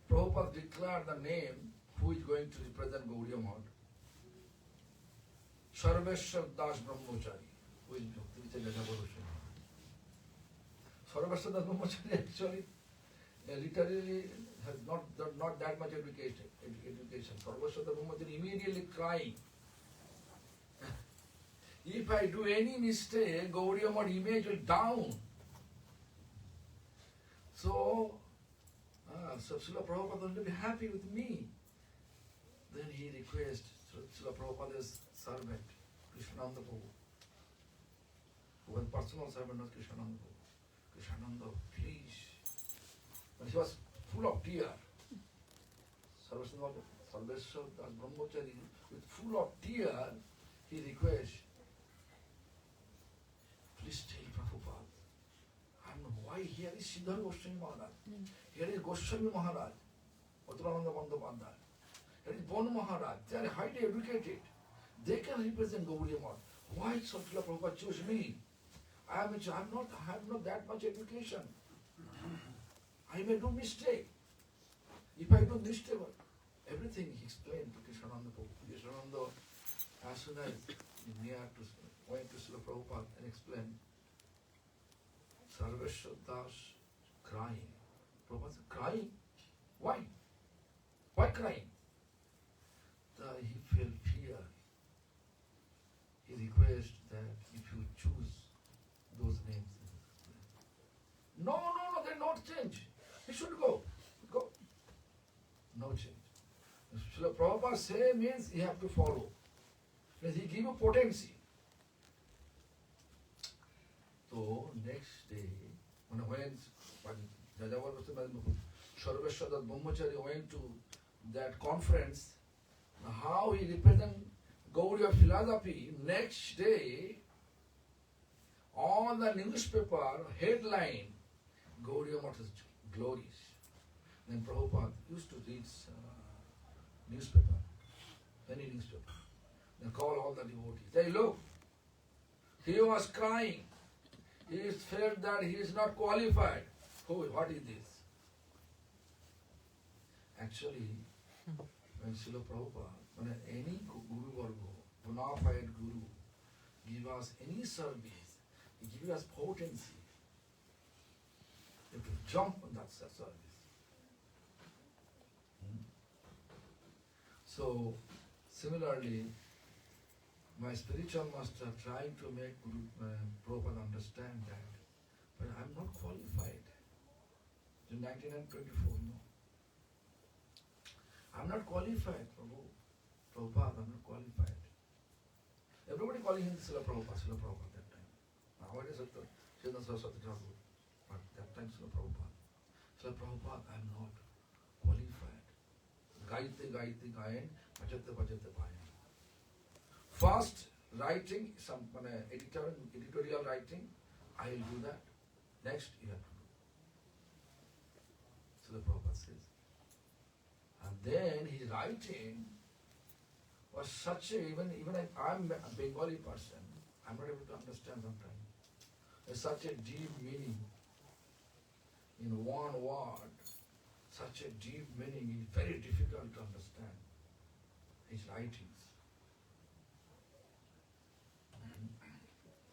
Prabhupada declared the name who is going to represent Gaudiya Math. Sarveshwar Das Brahmachari, who is Bhakti Bibudha Bodhayan. Sarveshwar Das Brahmachari actually literally has not that much education. Sarveshwar Das Brahmachari immediately crying. If I do any mistake, Gaudiya Math image will down. So Srila Prabhupada will be happy with me. Then he requests Srila Prabhupada's servant, Krishnananda Prabhu, who was personal servant of Krishnananda Prabhu. Krishnananda, please. But he was full of tears. Sarveshwar Das Brahmachari, with full of tears, he requests, please tell Prabhupada, why here is Siddhar Goswami Maharaj, here is Goswami Maharaj, Uttarananda Bandhavadhyaya, here is Bon Maharaj, they are highly educated, they can represent Gaudiya Math. Why Srila Prabhupada chose me? I have not that much education. I may do mistake. If I do mistake, everything he explained to Krishnananda Prabhu. Krishnananda, as soon as he went to Srila Prabhupada and explained, Sarveshwar Das crying. Prabhupada said, crying? Why? Why crying? He felt fear. He requested that if you choose those names. No, they not change. He should go. Go. No change. Srila Prabhupada say means he have to follow. Means he give you potency. So next day, when Sarveshwar Das Brahmachari went to that conference, how he represent Gaudiya philosophy, next day, on the newspaper headline, Gaudiya Math's glories. Then Prabhupada used to read newspaper, any newspaper. Then call all the devotees. They look, he was crying. He felt that he is not qualified. What is this? Actually, when Srila Prabhupada, when any Guru Vargo, bona fide Guru, give us any service, he gives us potency. You have to jump on that service. So, similarly, my spiritual master trying to make Prabhupada understand that, but I'm not qualified. In 1924, no. I'm not qualified, Prabhupada, I'm not qualified. Everybody calling him Srila Prabhupada that time. Nowadays, Srila Saraswati Thakur, but that time Srila Prabhupada, I'm not qualified. Gaite gayan, bhajate bhajan. First, writing, some editorial writing, I will do that. Next, you have to do. So the Prabhupada says. And then his writing was such a, even I'm a Bengali person, I'm not able to understand sometimes. There's such a deep meaning in one word, such a deep meaning is very difficult to understand. His writings.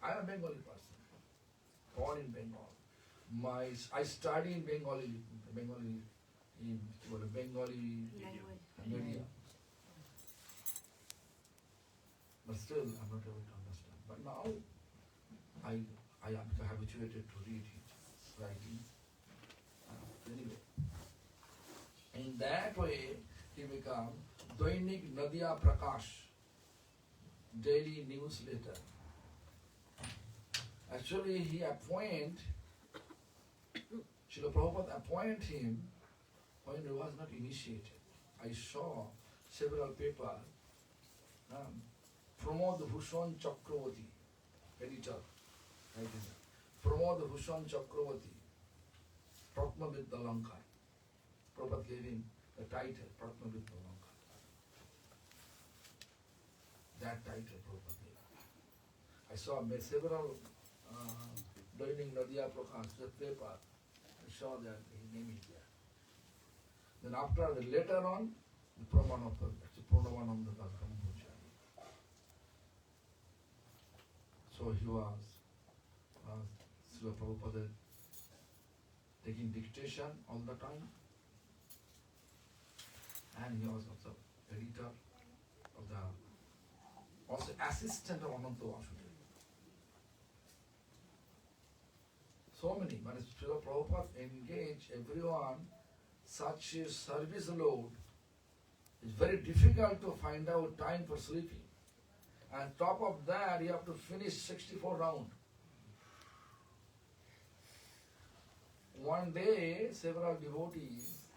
I'm a Bengali person, born in Bengal. I study in Bengali in Bengali media. But still, I'm not able to understand. But now, I am habituated to read it, writing. Anyway, in that way, he became Dainik Nadia Prakash, daily newsletter. Actually, Srila Prabhupada appointed him when he was not initiated. I saw several papers. Pramod Bhushan Chakravarti, editor. Pramod Bhushan Chakravarti, Pratma Vidya Lanka. Prabhupada gave him the title, Pratma Vidya Lanka. That title Prabhupada gave. I saw several Dainik Nadia Prakash, the paper. I saw that his name is there. Then after, later on, the Pranavananda Das Brahmachari. So he was Srila Prabhupada taking dictation all the time, and he was also editor of also assistant of Ananta Vasudeva. So many, but Srila Prabhupada engaged everyone. Such a service load, it's very difficult to find out time for sleeping. And top of that, you have to finish 64 rounds. One day, several devotees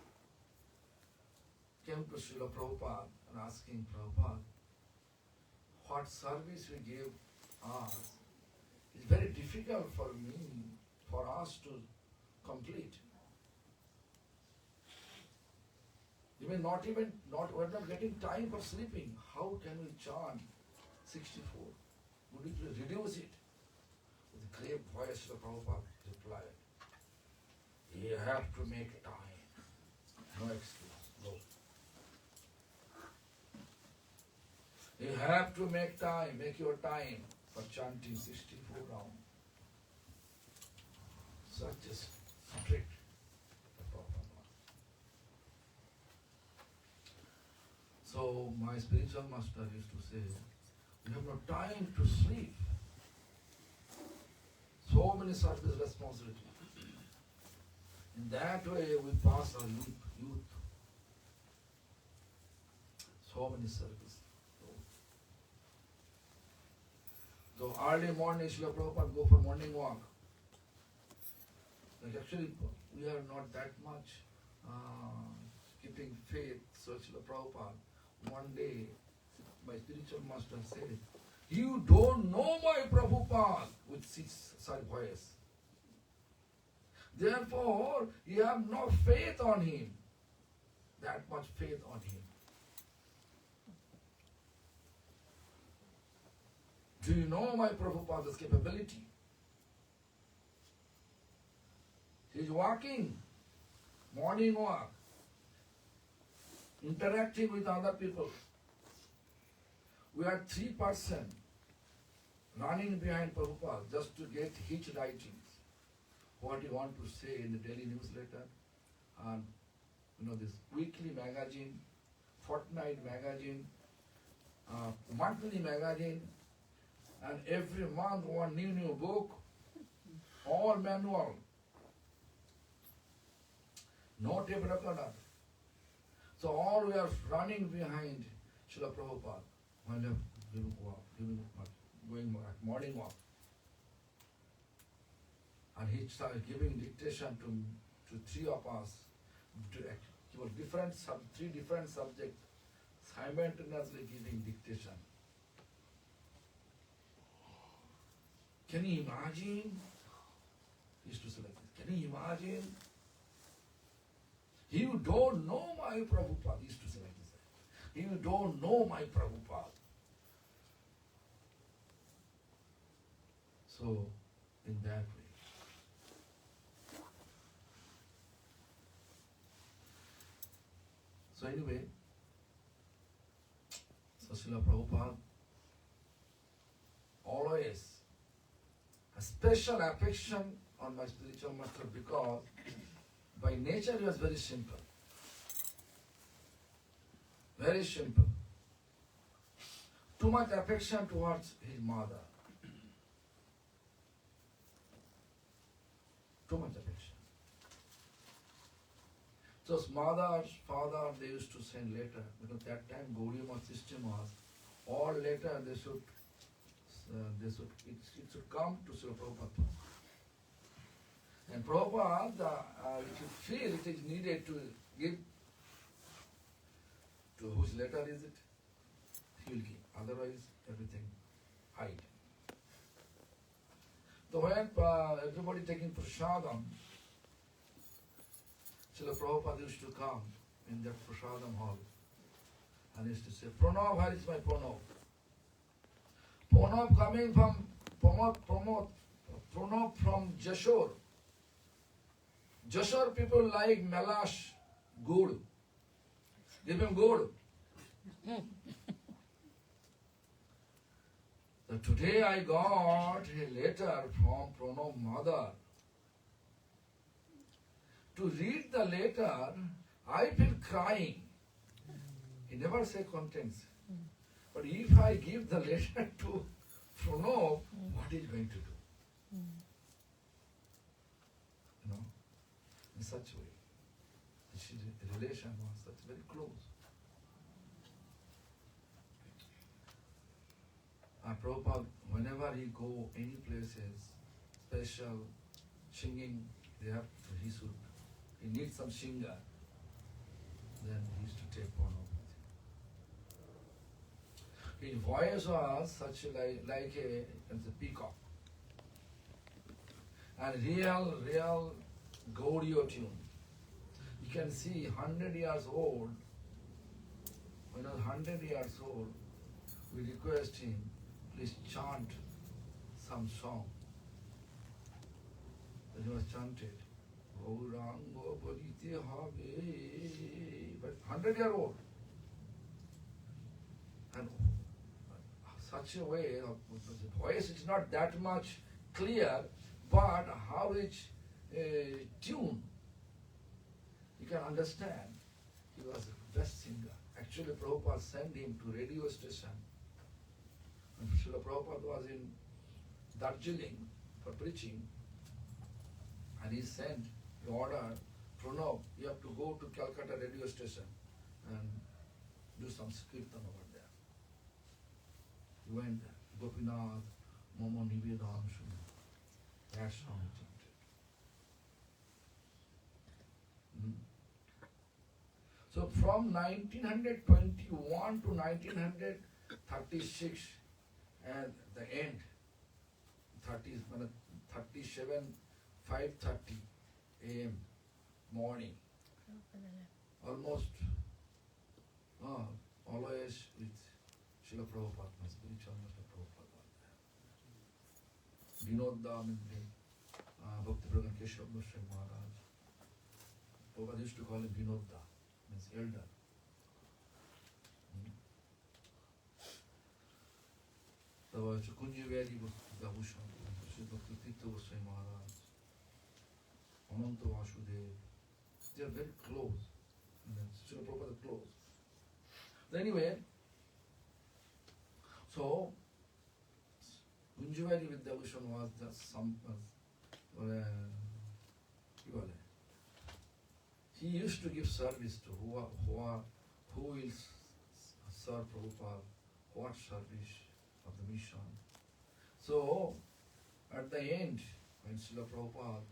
came to Srila Prabhupada and asking Prabhupada, what service we gave us, it's very difficult for us to complete. We're not getting time for sleeping. How can we chant 64? Would you reduce it? With a grave voice, the Prabhupada replied, you have to make time. No excuse. No. You have to make time, make your time for chanting 64 rounds. Such a strict. So my spiritual master used to say, you have no time to sleep. So many service responsibilities. In that way we pass our youth. So many services. So early morning, Srila Prabhupada go for morning walk. Like actually, we are not that much keeping faith. So Srila Prabhupada, one day, my spiritual master said, you don't know my Prabhupada, with such voice. Therefore, you have no faith on him. That much faith on him. Do you know my Prabhupada's capability? He is walking, morning walk, interacting with other people. We are 3% running behind Prabhupada just to get his writings. What you want to say in the daily newsletter, and this weekly magazine, fortnight magazine, monthly magazine, and every month one new book, all manual, no tape recorder. So all we are running behind Srila Prabhupada while going morning walk. And he started giving dictation to three of us. He was three different subjects, simultaneously giving dictation. Can you imagine? He used to say like this. Can you imagine? You don't know my Prabhupada. He used to say like this. You don't know my Prabhupada. So, in that way. So anyway, Srila Prabhupada always a special affection on my spiritual master because by nature he was very simple. Very simple. Too much affection towards his mother. Too much affection. So mother, father, they used to send letter because that time Gaudiya system was all letter it should come to Srila Prabhupada. And Prabhupada, if you feel it is needed to give to whose letter is it, he will give. Otherwise, everything hide. So when everybody taking prasadam, Srila Prabhupada used to come in that prasadam hall and used to say, Pranav, where is my Pranav? Pranav coming from Pranav from Jashore. Jashore people like Melash, good. Give him good. So today I got a letter from Pranav mother. To read the letter, I feel crying. He never say contents. But if I give the letter to Pranav, what is going to do? You know, in such a way. The relation was such very close. Prabhupada, whenever he go any places, special singing, he needs some singer, then he used to take one of it. His voice was such like a peacock. And real Gaudiya tune. You can see 100 years old, when I was 100 years old, we request him, please chant some song. Then he was chanted, Gaurango Bodhite Habe, but 100-year-old. And such a way, the voice is not that much clear, but how it's tuned. You can understand. He was the best singer. Actually, Prabhupada sent him to radio station. And Srila Prabhupada was in Darjeeling for preaching. And he sent the order, Pranav, you have to go to Calcutta radio station and do some kirtan over there. He went there. Gopinath, Momo Nivedan Shuna. That song he chanted. So from 1921 to 1936 and the end, 5:30 a.m. morning, almost always with Srila Prabhupada, my spiritual master Prabhupada. Vinodda means Bhakti Bibudha Bodhayan Maharaj. Prabhupada used to call him Vinodda, means elder. So Kunjivadi Bhushan, Sri Bhakti Bibudha Maharaj, Ananta Vasudev, they are very close. Srila Prabhupada close. Anyway, so Kunjivadi Vidyabhushan was just some, he used to give service to who will serve Prabhupada, what service of the mission. So, at the end, when Srila Prabhupada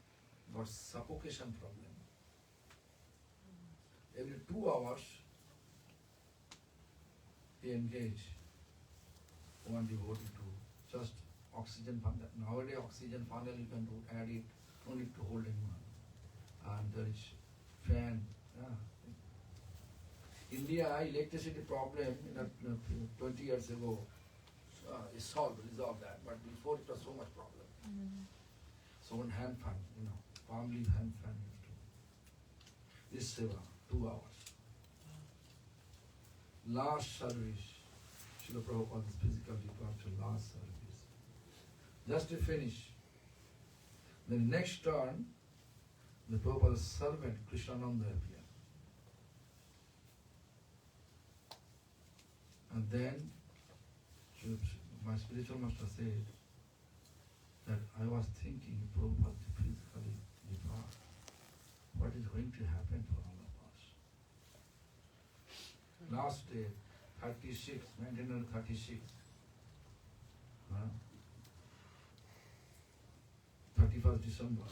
got suffocation problem, every 2 hours he engaged one devotee to just oxygen funnel. Nowadays oxygen funnel you can add it, no need to hold anyone. And there is fan. India electricity problem 20 years ago is resolved that, but before it was so much problem. So one hand fan, palm leaf hand fan. This seva, 2 hours. Last service, Srila Prabhupada's physical departure, last service. Just to finish, Then next turn, the Prabhupada's servant, Krishnananda, appeared. And then my spiritual master said that I was thinking Prabhupada physically depart. What is going to happen for all of us? Last day, 1936, 31st December.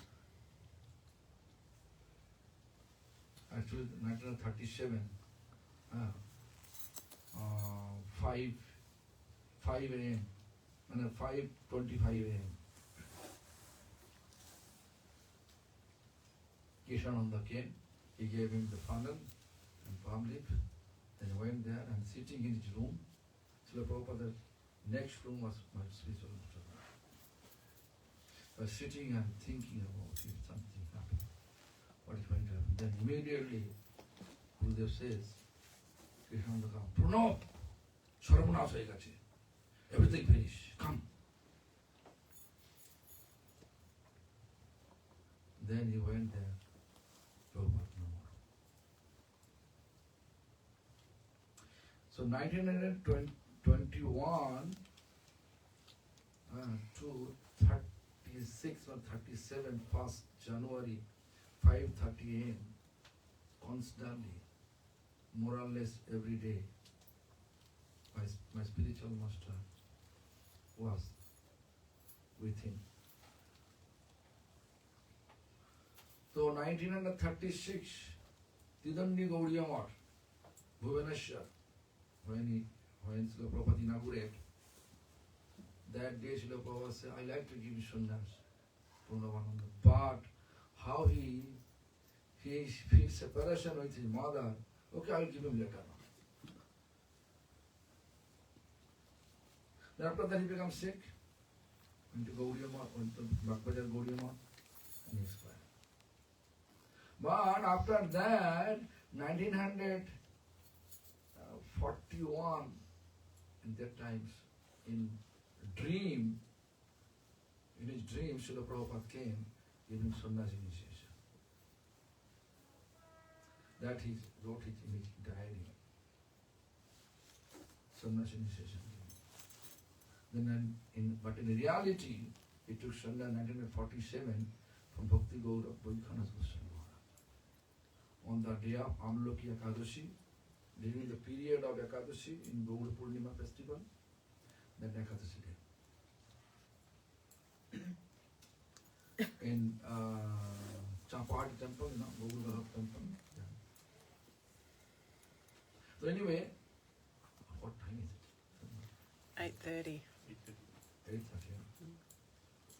Actually, 1937, 5 a.m. and 5:25 a.m. Kishananda came, he gave him the funnel and palm leaf, then he went there and sitting in his room. Srila Prabhupada's next room was my spiritual master. I was sitting and thinking about if something happened, what is going to happen. Then immediately Gurudev says, Krishnananda comes, Pranab, Sarvanash hoye geche. Everything finished. Come. Then he went there. Prabhupada no more. So 1921 to 36 or 37, 1st January, 5:30 a.m. constantly, more or less every day, my spiritual master was with him. So 1936, Tidandi Gaudiya Math, Bhubaneswar, when Srila Prabhupada inaugurated, that day Srila Prabhupada said, I like to give you sannyas, Purnavananda. But how he feels separation with his mother, okay, I will give him later. Then after that he becomes sick, went to Gaudiya Math, went to Bhakti Gaudiya Math, and he expired. But after that, 1941, in that times, in his dream, Srila Prabhupada came, giving sannyas initiation. That he wrote it in his diary. Sannyas initiation. Then but in reality, he took sannyas in 1947 from Bhakti Bibudha Bodhayan Goswami. On the day of Amloki Ekadashi, during the period of Ekadashi in Gaur Purnima festival, then Ekadashi day. In Champati temple, Gaur temple. Yeah. So anyway, what time is it? 8:30. 8:30. I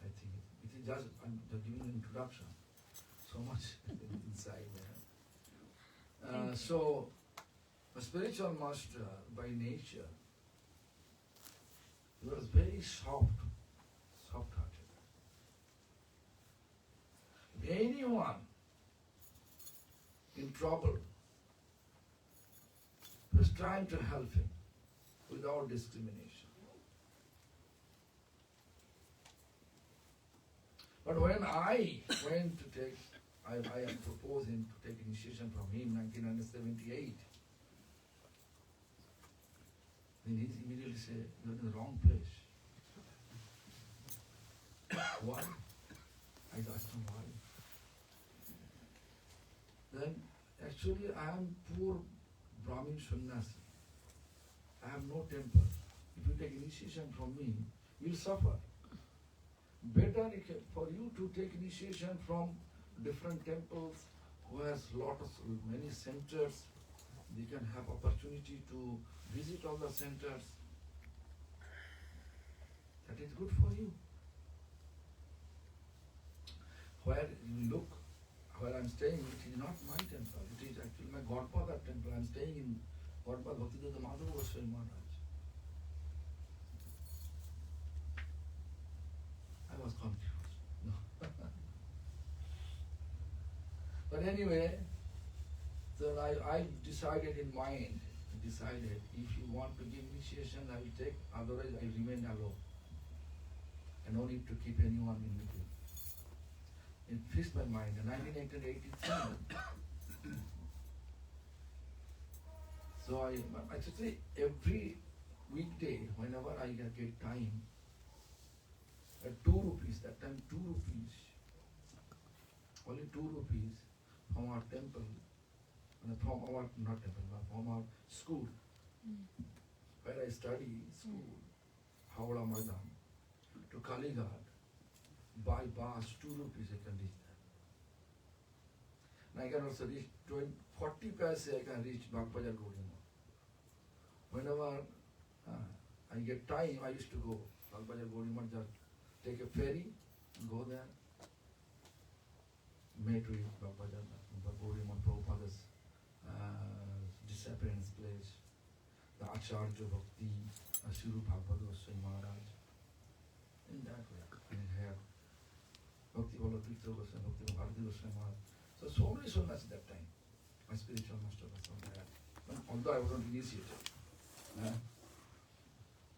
think it is just giving an introduction. So much inside there. So, a spiritual master by nature, he was very soft-hearted. If anyone in trouble was trying to help him without discrimination. But when I went to take, I proposed him to take initiation from him in 1978. Then he immediately said, you're in the wrong place. Why? I asked him why. Then actually I am poor Brahmin sannyasi. I have no temple. If you take initiation from me, you'll suffer. Better for you to take initiation from different temples who has many centers. They can have opportunity to visit all the centers. That is good for you. Where you look, where I'm staying, it is not my temple. It is actually my Godfather temple. I'm staying in Godfather Bhakti Bibudha Bodhayan Maharaj. I was confused. No. But anyway, so I decided in mind, if you want to give initiation, I will take, otherwise I remain alone. I no need to keep anyone in between. it fixed my mind. In 1983, so I actually every weekday, whenever I get time, at 2 rupees, that time 2 rupees, only 2 rupees from our temple, from our, not temple, but from our school, where I study, school, Howrah Maidan, to Kalighat, by bus, 2 rupees I can reach there. And I can also reach 40 paise I can reach Bagbajar Gaudiya. Whenever I get time, I used to go Bagbajar Gaudiya, just take a ferry and go there. Met with Bagbajar Gaudiya, Prabhupada's disappearance place, the Acharya Bhakti, Srila Bhagavad Goswami Maharaj. In that way, I have Bhakti Bibudha Bodhayan, Bhakti Bharati Goswami Maharaj. So many sonnyasis that time. My spiritual master was from there. Although I wasn't initiated.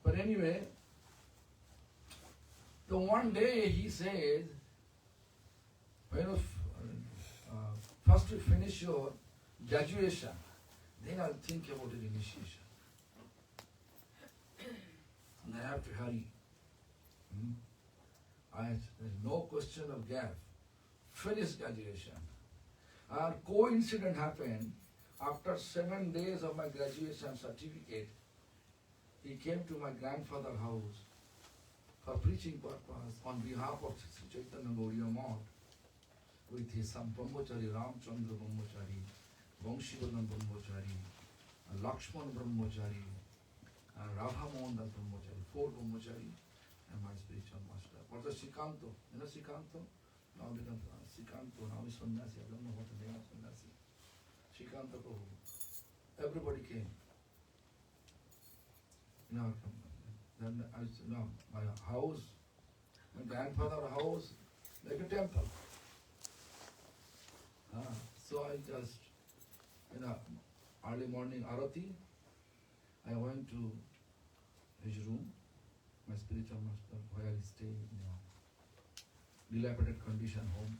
But anyway, the one day he said, first you finish your graduation, then I'll think about the initiation. And I have to hurry. There's no question of gap. Finish graduation. A coincidence happened. After 7 days of my graduation certificate, he came to my grandfather's house for preaching purpose on behalf of Sri Chaitanya Gaudiya Math with his son Brahmachari, Ramchandra Brahmachari, Vamshivadan Brahmachari, Lakshman Brahmachari, Radha Mohan Brahmachari, 4 Brahmachari, and my spiritual master. What was Srikanto? You know Srikanto? Now become Srikanto, now he's sannyasi. I don't know what the name of sannyasi. Srikanto Prabhu. Everybody came. Then I said, no, my house, my grandfather's house, like a temple. So I just, early morning arati, I went to his room, my spiritual master, where he stayed, dilapidated condition home,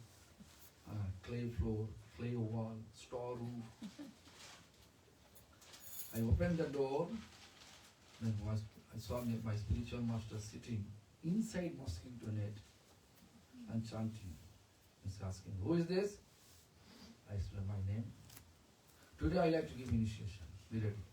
clay floor, clay wall, straw roof. I opened the door, then I saw my spiritual master sitting inside mosquito net and chanting. He's asking, who is this? I said, my name. Today I like to give initiation. Be ready.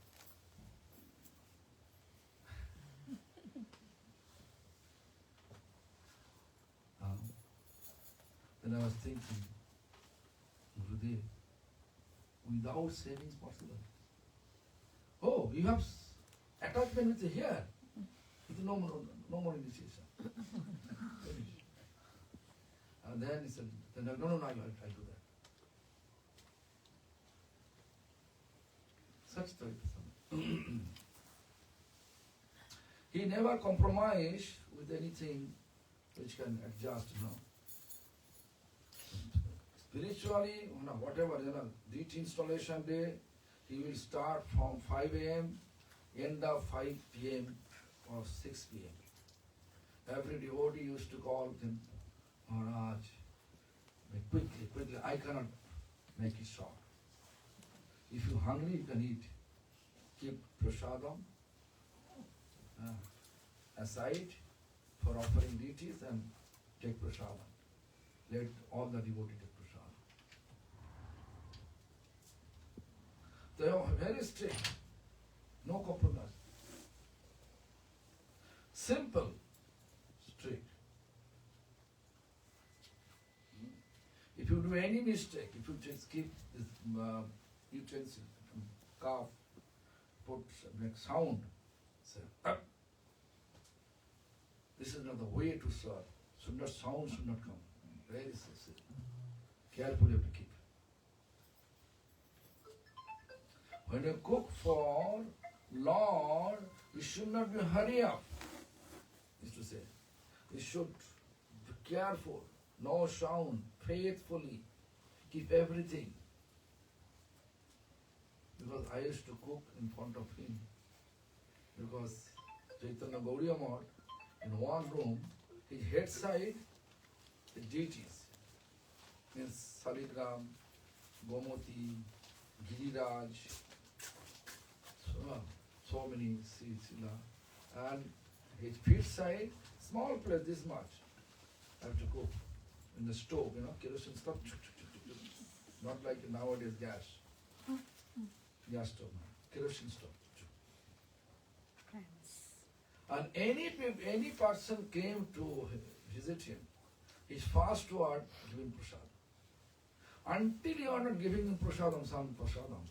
Then I was thinking, Gurudev, without savings possible. Oh, you have attachment with here. With no more initiation. And then he said, no, I'll do that. Such type of thing. He never compromised with anything which can adjust, Spiritually, whatever, DT installation day, he will start from 5 a.m., end of 5 p.m. or 6 p.m. Every devotee used to call him, Maharaj, quickly, I cannot make it short. If you're hungry, you can eat. Keep prasadam aside for offering deities and take prasadam. Let all the devotees take prasadam. They are very strict. No compromise. Simple, strict. If you do any mistake, if you just keep this utensil, cup, put make sound, say, up. This is not the way to serve. Sound should not come. Very sensitive. Carefully have to keep. When you cook for Lord, you should not be hurry up. Is to say, you should be careful, no sound, faithfully keep everything. Because I used to cook in front of him. Because Chaitanya Gaudiya Math, in one room, his head side, the deities. means Saligram, Gomoti, Giriraj, so many Srila. And his feet side, small place this much. I have to go in the stove, kerosene stove. Not like nowadays gas. Gas stove, kerosene stove. And any person came to visit him, his first word, give him prasad. Until you are not giving him prasadam, some prasadam,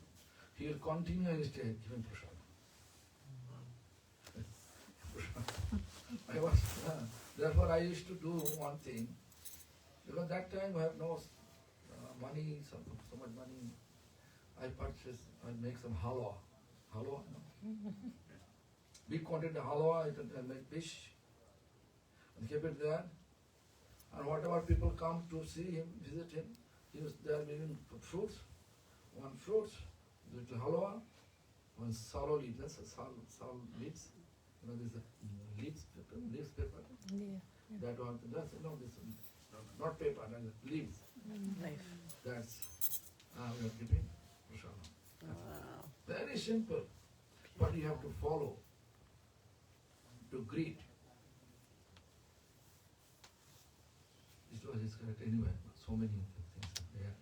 he will continue his day giving prasadam. Therefore I used to do one thing, because that time I have no money, so much money. I make some halwa. Halwa, big quantity of halwa, I make fish, and keep it there. And whatever people come to see him, visit him, they are giving fruits. One fruit, little halwa, one sorrow leaf, that's a sorrow leaves. This leaves paper. Yeah. That one, that's this not paper, leaves. Life. That's we are giving prasadam. Wow. Very simple, but you have to follow, to greet. This was his correct anyway. So many things are there.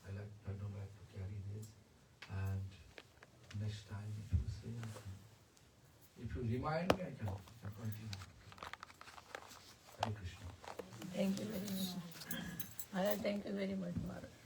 I don't like to carry this. And next time, if you say, if you remind me, I can continue. Hare Krishna. Thank you very much. Maharaj, thank you very much, Maharaj.